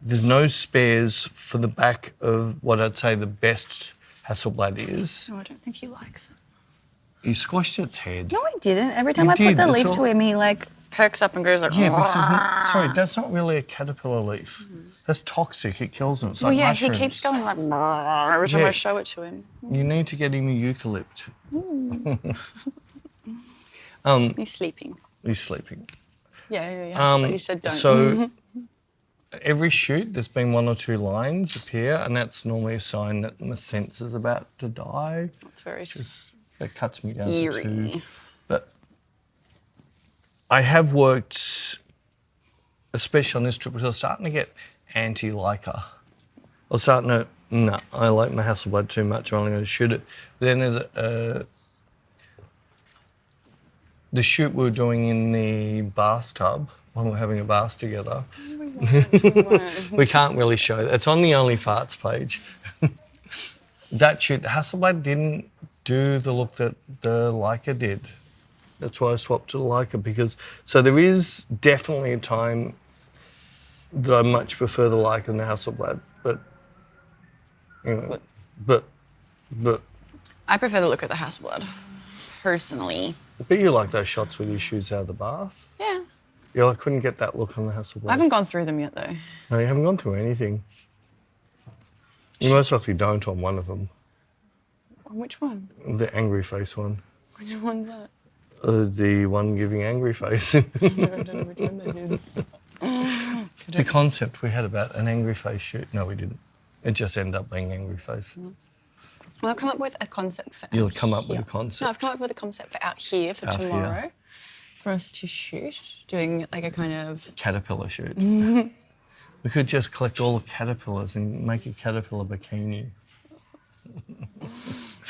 there's no spares for the back of what I'd say the best Hasselblad is. No, I don't think he likes it. You squashed its head. No, I didn't. Every time You I did, put the that's leaf all. to him, he like perks up and goes like. Yeah, because sorry, that's not really a caterpillar leaf. That's toxic. It kills them. It's Well, like yeah, mushrooms. he keeps going like every time Yeah. I show it to him. You need to get him a eucalypt. He's sleeping. He's sleeping. Yeah. But you said don't. So every shoot, there's been 1 or 2 lines appear, and that's normally a sign that my sensor's about to die. It's very That cuts me down to scary. 2. But I have worked, especially on this trip, because I was starting to get anti-Leica. I was starting to, I like my Hasselblad too much, I'm only going to shoot it. But then there's the shoot we were doing in the bathtub, when we were having a bath together. We can't really show that. It's on the Only Farts page. That shoot, the Hasselblad didn't do the look that the Leica did. That's why I swapped to the Leica, because so there is definitely a time that I much prefer the Leica than the Hasselblad, but you know, but I prefer the look of the Hasselblad, personally. you like those shots where you shoots out of the bath. Yeah. Yeah, I couldn't get that look on the Hasselblad. I haven't gone through them yet though. No, you haven't gone through anything. You most likely don't on one of them, Which one? the angry face one. Which one's that? The one giving angry face. I don't know which one that is. The concept we had about an angry face shoot. No, we didn't. It just ended up being angry face. Well, I've come up with a concept for You'll out come up with here. a concept. No, I've come up with a concept for out here for Out here. tomorrow for us to shoot, doing like a kind of... Caterpillar shoot. We could just collect all the caterpillars and make a caterpillar bikini.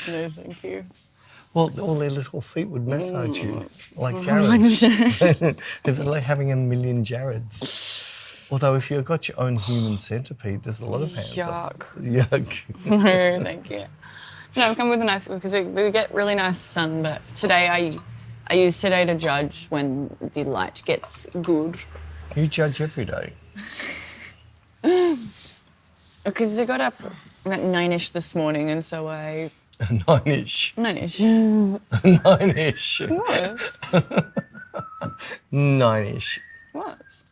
No, thank you. Well, all their little feet would massage you, like Jared's. They're like having 1,000,000 Jareds. Although if you've got your own human centipede, there's a lot of hands up. Yuck. Yuck. No, thank you. No, I've come with a nice, because we get really nice sun, but today I use today to judge when the light gets good. You judge every day. Because I got up about 9ish this morning, and so I... 9ish. 9ish. 9ish. Was. 9ish. Was.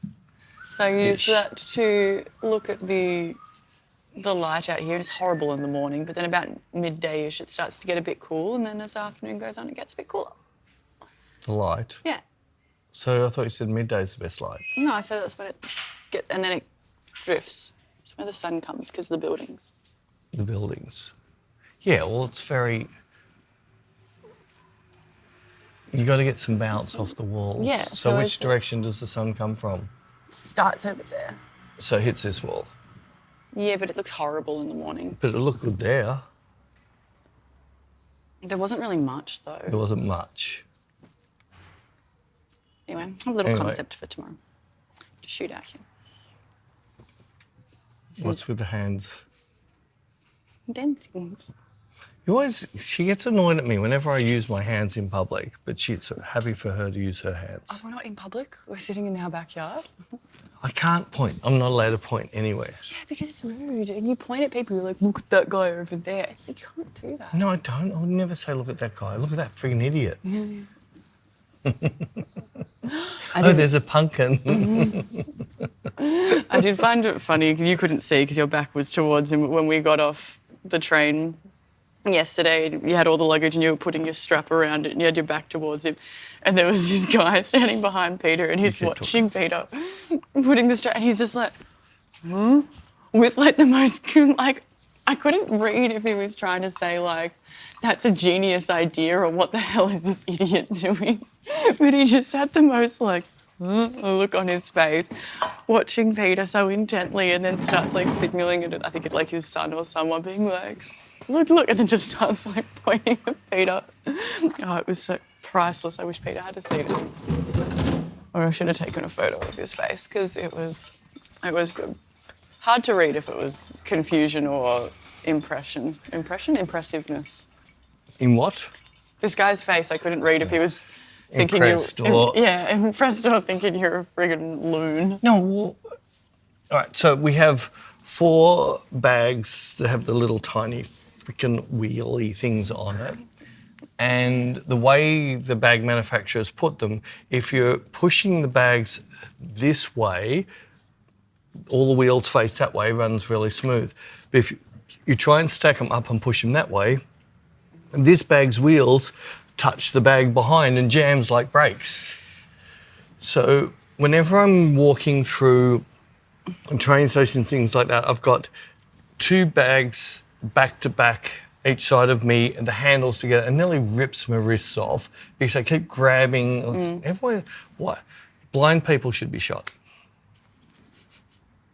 So I used that to look at the light out here. It's horrible in the morning, but then about midday-ish it starts to get a bit cool, and then as the afternoon goes on it gets a bit cooler. The light? Yeah. So I thought you said midday's the best light. No, I said that's when and then it drifts. It's when the sun comes because of the buildings. The buildings. Yeah, well, it's very... You got to get some bounce off the walls. Yeah. So which direction does the sun come from? Starts over there. So it hits this wall. Yeah, but it looks horrible in the morning. But it looked good there. There wasn't really much, though. There wasn't much. Anyway, I have a little concept for tomorrow to shoot out here. What's with the hands? Dancings. She gets annoyed at me whenever I use my hands in public, but she's happy for her to use her hands. Oh, we're not in public? We're sitting in our backyard? I can't point. I'm not allowed to point anywhere. Yeah, because it's rude. And you point at people, you're like, look at that guy over there. It's like, you can't do that. No, I don't. I would never say, look at that guy. Look at that friggin' idiot. Oh, there's a pumpkin. I did find it funny. You couldn't see because your back was towards him when we got off the train yesterday. You had all the luggage and you were putting your strap around it and you had your back towards him. And there was this guy standing behind Peter and he's watching Peter putting the strap and he's just like, with like the most, like, I couldn't read if he was trying to say like, that's a genius idea or what the hell is this idiot doing? But he just had the most like, look on his face, watching Peter so intently and then starts like signalling it at, I think, like his son or someone being like, look, and then just starts like pointing at Peter. Oh, it was so priceless. I wish Peter had seen it. Or I should have taken a photo of his face because it was good. Hard to read if it was confusion or impression. Impressiveness. In what? This guy's face, I couldn't read if he was thinking impressed impressed or thinking you're a friggin' loon. No, well, all right, so we have 4 bags that have the little tiny freaking wheelie things on it. And the way the bag manufacturers put them, if you're pushing the bags this way, all the wheels face that way, runs really smooth. But if you try and stack them up and push them that way, this bag's wheels touch the bag behind and jams like brakes. So whenever I'm walking through train stations, things like that, I've got 2 bags back to back each side of me and the handles together and nearly rips my wrists off because I keep grabbing everywhere. What? Blind people should be shot.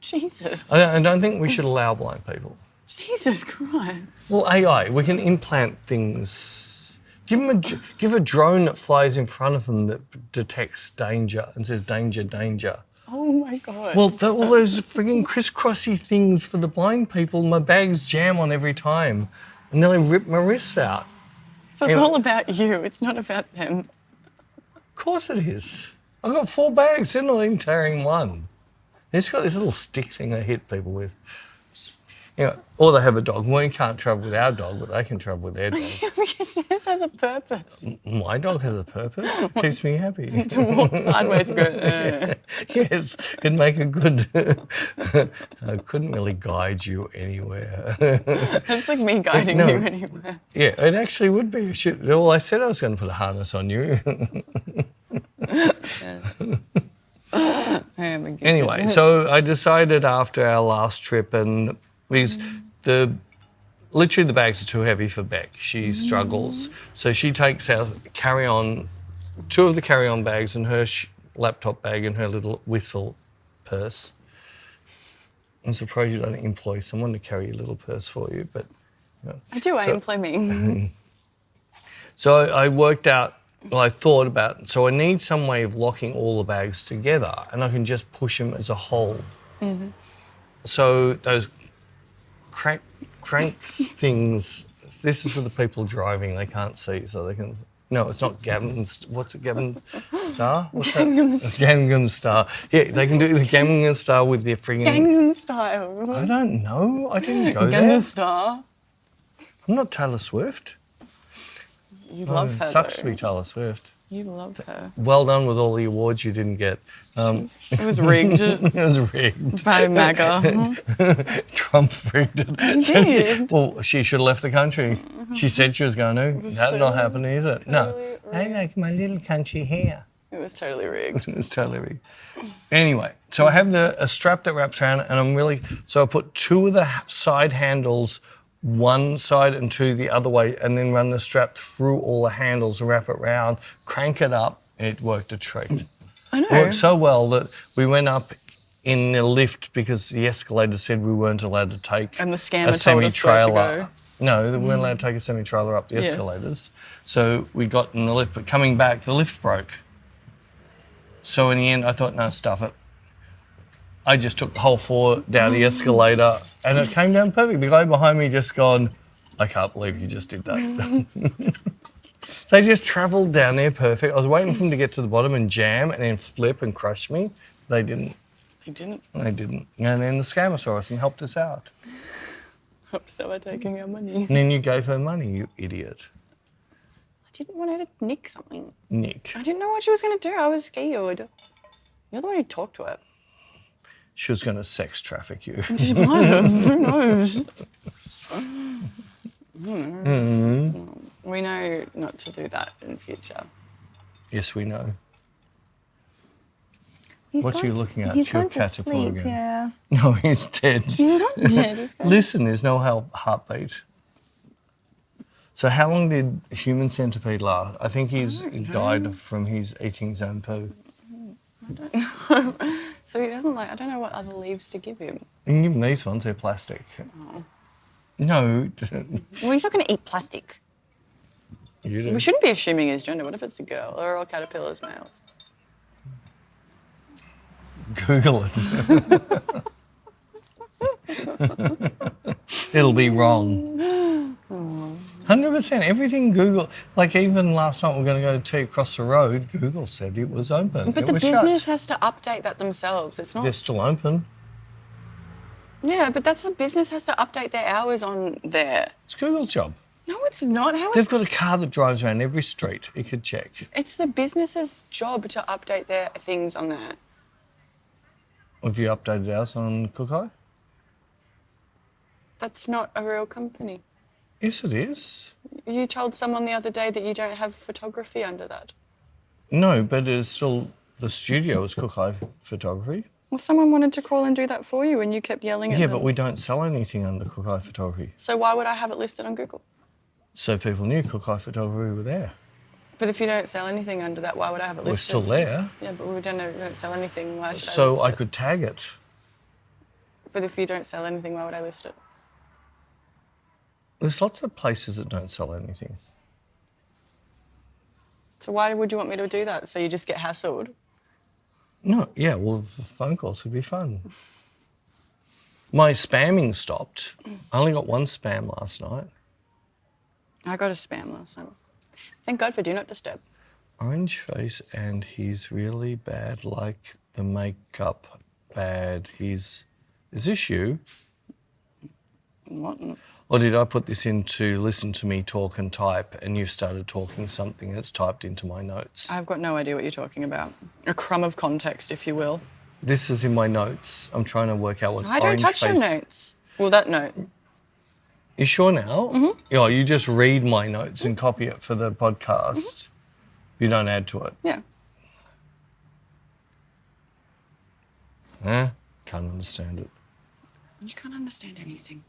Jesus. I don't think we should allow blind people. Jesus Christ. Well, AI, we can implant things. Give a drone that flies in front of them that detects danger and says danger, danger. Oh my God. Well, all those frigging crisscrossy things for the blind people, my bags jam on every time and nearly rip my wrists out. So it's all about you, it's not about them. Of course it is. I've got 4 bags, they're not even carrying one. It's got this little stick thing I hit people with. You know, or they have a dog. Well, you can't travel with our dog, but they can travel with their dog. Because this has a purpose. My dog has a purpose. It keeps me happy. To walk sideways and go, Yes, it'd make a good... I couldn't really guide you anywhere. It's like me guiding you anywhere. Yeah, it actually would be. Well, I said I was going to put a harness on you. Anyway, so I decided after our last trip, and literally the bags are too heavy for Bec. She struggles. So she takes our carry-on, 2 of the carry-on bags and her laptop bag and her little whistle purse. I'm surprised you don't employ someone to carry your little purse for you, but... You know. I do, I employ me. So I worked out, I thought about, so I need some way of locking all the bags together and I can just push them as a whole. Mm-hmm. So those cranks things, this is for the people driving, they can't see, so they can No, it's not what's it, Gavin Star? What's Gangnam that? Gangnam Star. Yeah, they can do the Gangnam Star with their friggin'... Gangnam Style. I don't know. I didn't go there. Gangnam Star. I'm not Taylor Swift. You love her, Sucks though. to be Taylor Swift. You love her. Well done with all the awards you didn't get. It was rigged. It was rigged. By MAGA. Trump rigged it. He did. Well, she should have left the country. She said she was going to. That's not happening, is it? No. I like my little country here. It was totally rigged. It's totally rigged. Anyway, so I have a strap that wraps around, and so I put two of the side handles one side and two the other way, and then run the strap through all the handles and wrap it round, crank it up, and it worked a treat. I know. It worked so well that we went up in the lift because the escalator said we weren't allowed to take And the a scammer told us where to go. No, we weren't allowed to take a semi-trailer up the Yes. escalators. So we got in the lift, but coming back, the lift broke. So in the end, I thought, no, stuff it. I just took the whole floor down the escalator and it came down perfect. The guy behind me just gone, I can't believe you just did that. They just travelled down there perfect. I was waiting for them to get to the bottom and jam and then flip and crush me. They didn't. He didn't. They didn't. And then the scammer saw us and helped us out. So we're taking our money. And then you gave her money, you idiot. I didn't want her to nick something. Nick. I didn't know what she was going to do. I was scared. You're the one who talked to her. She was going to sex traffic you. She might have. Who knows? We know not to do that in future. Yes, we know. He's What are you gone- looking at? He's It's your gone to caterpillar sleep, again. yeah. No, he's dead. He's not dead. He's gone. Listen, there's no heartbeat. So how long did human centipede last? I think he's died from his eating his own poo. So he doesn't like, I don't know what other leaves to give him. You can give him these ones, they're plastic. No, Well, he's not going to eat plastic. you do. We shouldn't be assuming his gender. What if it's a girl? Or are all caterpillars males? Google it. It'll be wrong. 100%. Everything Google, like even last night we're going to go to tea across the road, Google said it was open. But it the was business shut. has to update that themselves. It's not. They're still open. Yeah, but that's the business has to update their hours on there. It's Google's job. No, it's not. How is They've got a car that drives around every street. It could check. It's the business's job to update their things on there. Have you updated ours on Cookeye? That's not a real company. Yes, it is. You told someone the other day that you don't have photography under that. No, but it's still, the studio is Cookeye Photography. Well, someone wanted to call and do that for you and you kept yelling at Yeah, them. but we don't sell anything under Cookeye Photography. So why would I have it listed on Google? So people knew Cookeye Photography were there. But if you don't sell anything under that, why would I have it We're listed? still there. Yeah, but we don't sell anything. Why should I So list I it? could tag it. But if you don't sell anything, why would I list it? There's lots of places that don't sell anything. So why would you want me to do that? So you just get hassled? No, yeah, well, the phone calls would be fun. My spamming stopped. I only got one spam last night. I got a spam last night. Thank God for Do Not Disturb. Orange face and he's really bad, like the makeup bad. Is this you? What? Or did I put this in to listen to me talk and type and you've started talking something that's typed into my notes? I've got no idea what you're talking about. A crumb of context, if you will. This is in my notes. I'm trying to work out what I don't orange touch your face- notes. Well, that note. You sure now? Mm-hmm. Yeah, you just read my notes and copy it for the podcast. Mm-hmm. You don't add to it. Yeah. Can't understand it. You can't understand anything.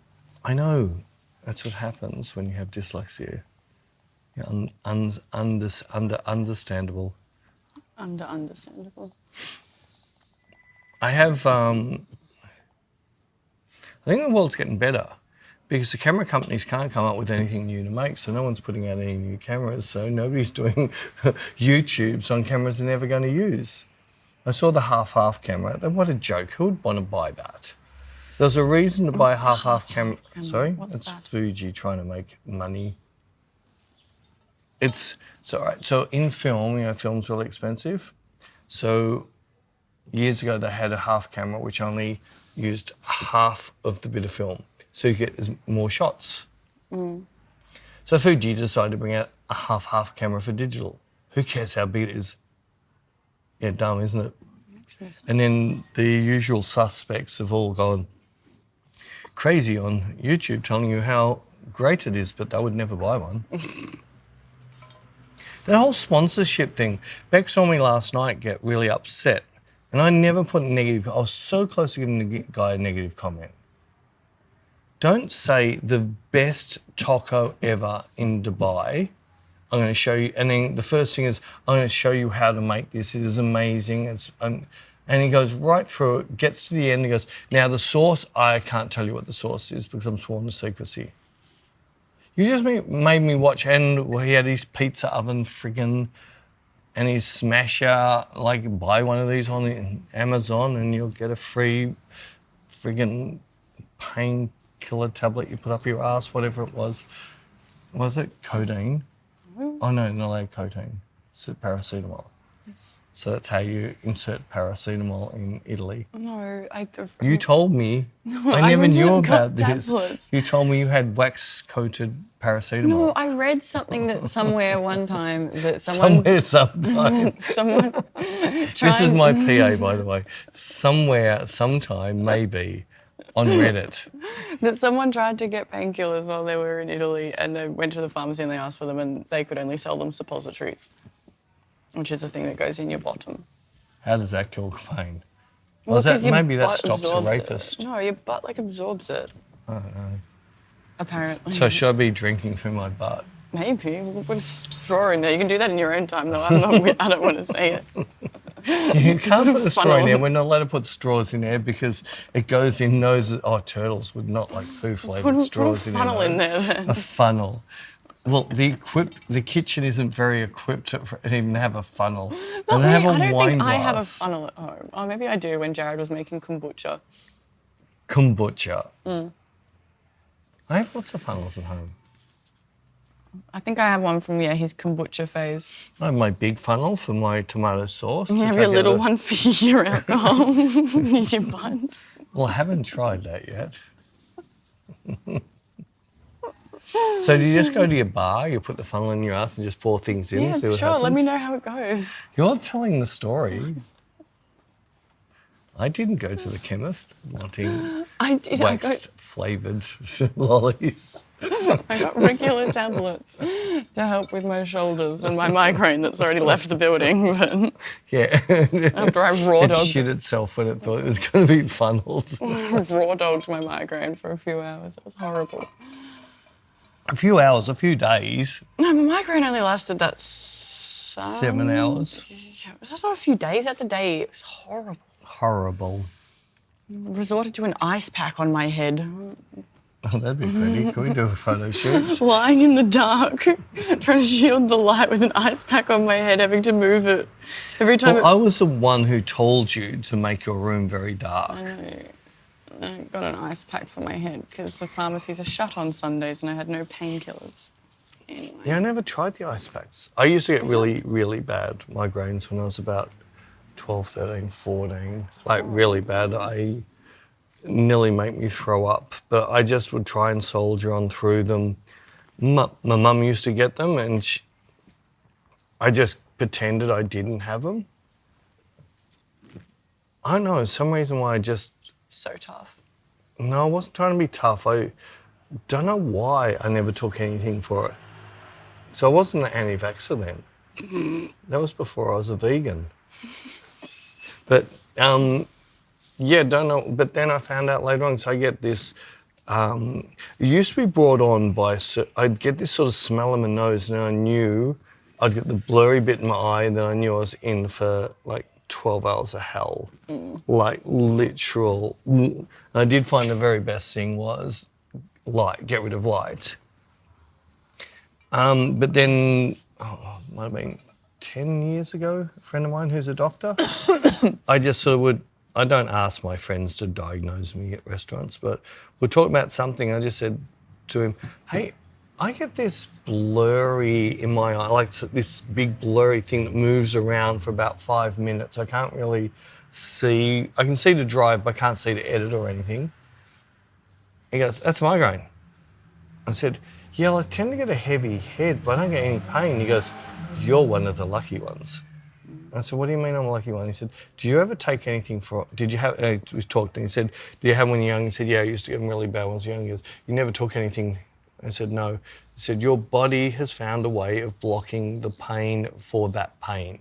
I know. That's what happens when you have dyslexia. You're understandable. Understandable. I have, I think the world's getting better because the camera companies can't come up with anything new to make, so no one's putting out any new cameras, so nobody's doing YouTubes on cameras they're never going to use. I saw the half-half camera. What a joke. Who would want to buy that? There's a reason to buy a What's the half-half half-half camera. camera? Sorry? What's It's that? Fuji trying to make money. it's all right. So in film, film's really expensive. So years ago, they had a half camera which only used half of the bit of film, so you get more shots. So Fuji decided to bring out a half camera for digital. Who cares how big it is? Yeah, dumb, isn't it? Makes no sense. And then the usual suspects have all gone crazy on YouTube telling you how great it is, but they would never buy one. That whole sponsorship thing, Beck saw me last night get really upset, and I never put negative. I was so close to giving the guy a negative comment. Don't say the best taco ever in Dubai. I'm going to show you, and then the first thing is, I'm going to show you how to make this. It is amazing. And he goes right through it, gets to the end, and goes, now the sauce, I can't tell you what the sauce is because I'm sworn to secrecy. You just made me watch, and he had his pizza oven friggin' and his smasher, like buy one of these on Amazon and you'll get a free friggin' painkiller tablet you put up your ass, whatever it was. Was it codeine? Oh no, not like codeine. It's paracetamol. Yes. So that's how you insert paracetamol in Italy. No, You told me. No, I never knew originally got about this. tablets. You told me you had wax-coated paracetamol. No, I read something that somewhere one time that someone sometime. someone This is my PA, by the way. Somewhere, sometime, maybe, on Reddit. that someone tried to get painkillers while they were in Italy, and they went to the pharmacy and they asked for them, and they could only sell them suppositories, which is a thing that goes in your bottom. How does that kill pain? Well, Was that, 'cause your maybe that butt stops a absorbs rapist. it. No, your butt absorbs it. I don't know. Apparently. So should I be drinking through my butt? Maybe. We'll put a straw in there. You can do that in your own time, though. I don't want to say it. You can't put a straw in Funnel. there. We're not allowed to put straws in there because it goes in noses. Oh, turtles would not like poo-flavoured straws in their funnel in nose. there then. A funnel. Well, the kitchen isn't very equipped to even have a funnel. Not They have really. a I don't wine think I have a glass. funnel at home. Oh, maybe I do when Jared was making kombucha. Kombucha. I have lots of funnels at home. I think I have one from, his kombucha phase. I have my big funnel for my tomato sauce. You which have I your get little a- one for your alcohol. Use your butt. Well, I haven't tried that yet. So do you just go to your bar, you put the funnel in your ass and just pour things in? Yeah, see what sure. Let me happens? know how it goes. You're telling the story. I didn't go to the chemist wanting I did. I waxed-flavoured lollies. got regular tablets to help with my shoulders and my migraine that's already left the building. But Yeah. after I raw It shit dogged, itself when it thought it was going to be funneled. raw dogged my migraine for a few hours. It was horrible. A few hours, a few days, No, my migraine only lasted that 7 hours. That's not a few days. That's a day. It was horrible. Horrible. Resorted to an ice pack on my head, Oh, that'd be pretty. Can we do a photo shoot? lying in the dark, trying to shield the light with an ice pack on my head, having to move it every time. Well, I was the one who told you to make your room very dark. I got an ice pack for my head because the pharmacies are shut on Sundays and I had no painkillers. Anyway. Yeah, I never tried the ice packs. I used to get really, really bad migraines when I was about 12, 13, 14. Like, really bad. I nearly make me throw up. But I just would try and soldier on through them. My mum used to get them and I just pretended I didn't have them. I don't know, some reason why I just... So tough. No, I wasn't trying to be tough. I don't know why I never took anything for it. So I wasn't an anti-vaxxer then. That was before I was a vegan. But, yeah, don't know. But then I found out later on, so I get this, it used to be brought on by, I'd get this sort of smell in my nose and I knew, I'd get the blurry bit in my eye and then I knew I was in for like 12 hours of hell. Like literal. And I did find the very best thing was light, get rid of light. But then, it might have been 10 years ago, a friend of mine who's a doctor, I just sort of would, I don't ask my friends to diagnose me at restaurants, but we're talking about something. I just said to him, hey, I get this blurry in my eye, like this big blurry thing that moves around for about 5 minutes. I can't really see. I can see to drive, but I can't see to edit or anything. He goes, that's migraine. I said, yeah, I tend to get a heavy head, but I don't get any pain. He goes, you're one of the lucky ones. I said, what do you mean I'm a lucky one? He said, do you ever take anything for, did you have, we talked and he said, do you have when you're young? He said, yeah, I used to get them really bad when I was young. He goes, you never took anything? I said, no. He said, your body has found a way of blocking the pain for that pain.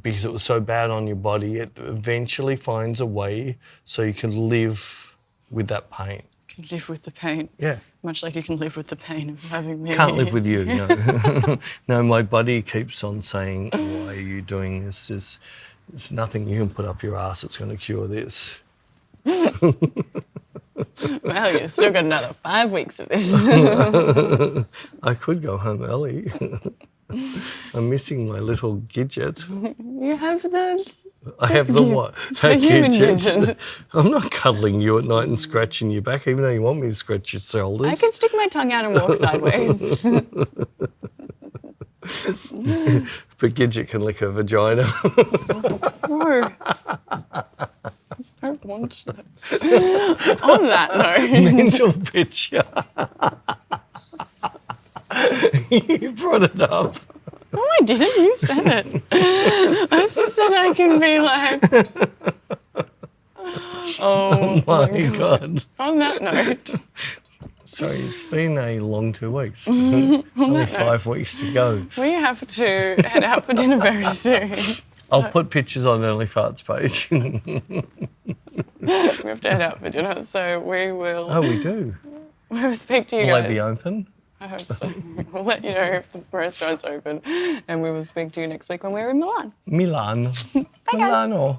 Because it was so bad on your body, it eventually finds a way so you can live with that pain. You can live with the pain. Yeah. Much like you can live with the pain of having me. Can't live with you, no. No, my body keeps on saying, why are you doing this? There's nothing you can put up your ass that's going to cure this. Well, you've still got another 5 weeks of this. I could go home early. I'm missing my little gidget. You have the... I have the what? The human gidget. I'm not cuddling you at night and scratching your back, even though you want me to scratch your shoulders. I can stick my tongue out and walk sideways. But Gidget can lick her vagina. Gross. I don't want to. On that note... Mental picture. You brought it up. No, I didn't. You said it. I said I can be like... Oh My God. On that note... Sorry, it's been a long 2 weeks. Only 5 weeks to go. We have to head out for dinner very soon. I'll put pictures on Early Farts page. We have to head out for dinner, so we will... Oh, we do? We'll speak to you Will guys. they be open? I hope so. We'll let you know if the restaurant's open, and we will speak to you next week when we're in Milan. Milan. Bye, guys. Milano.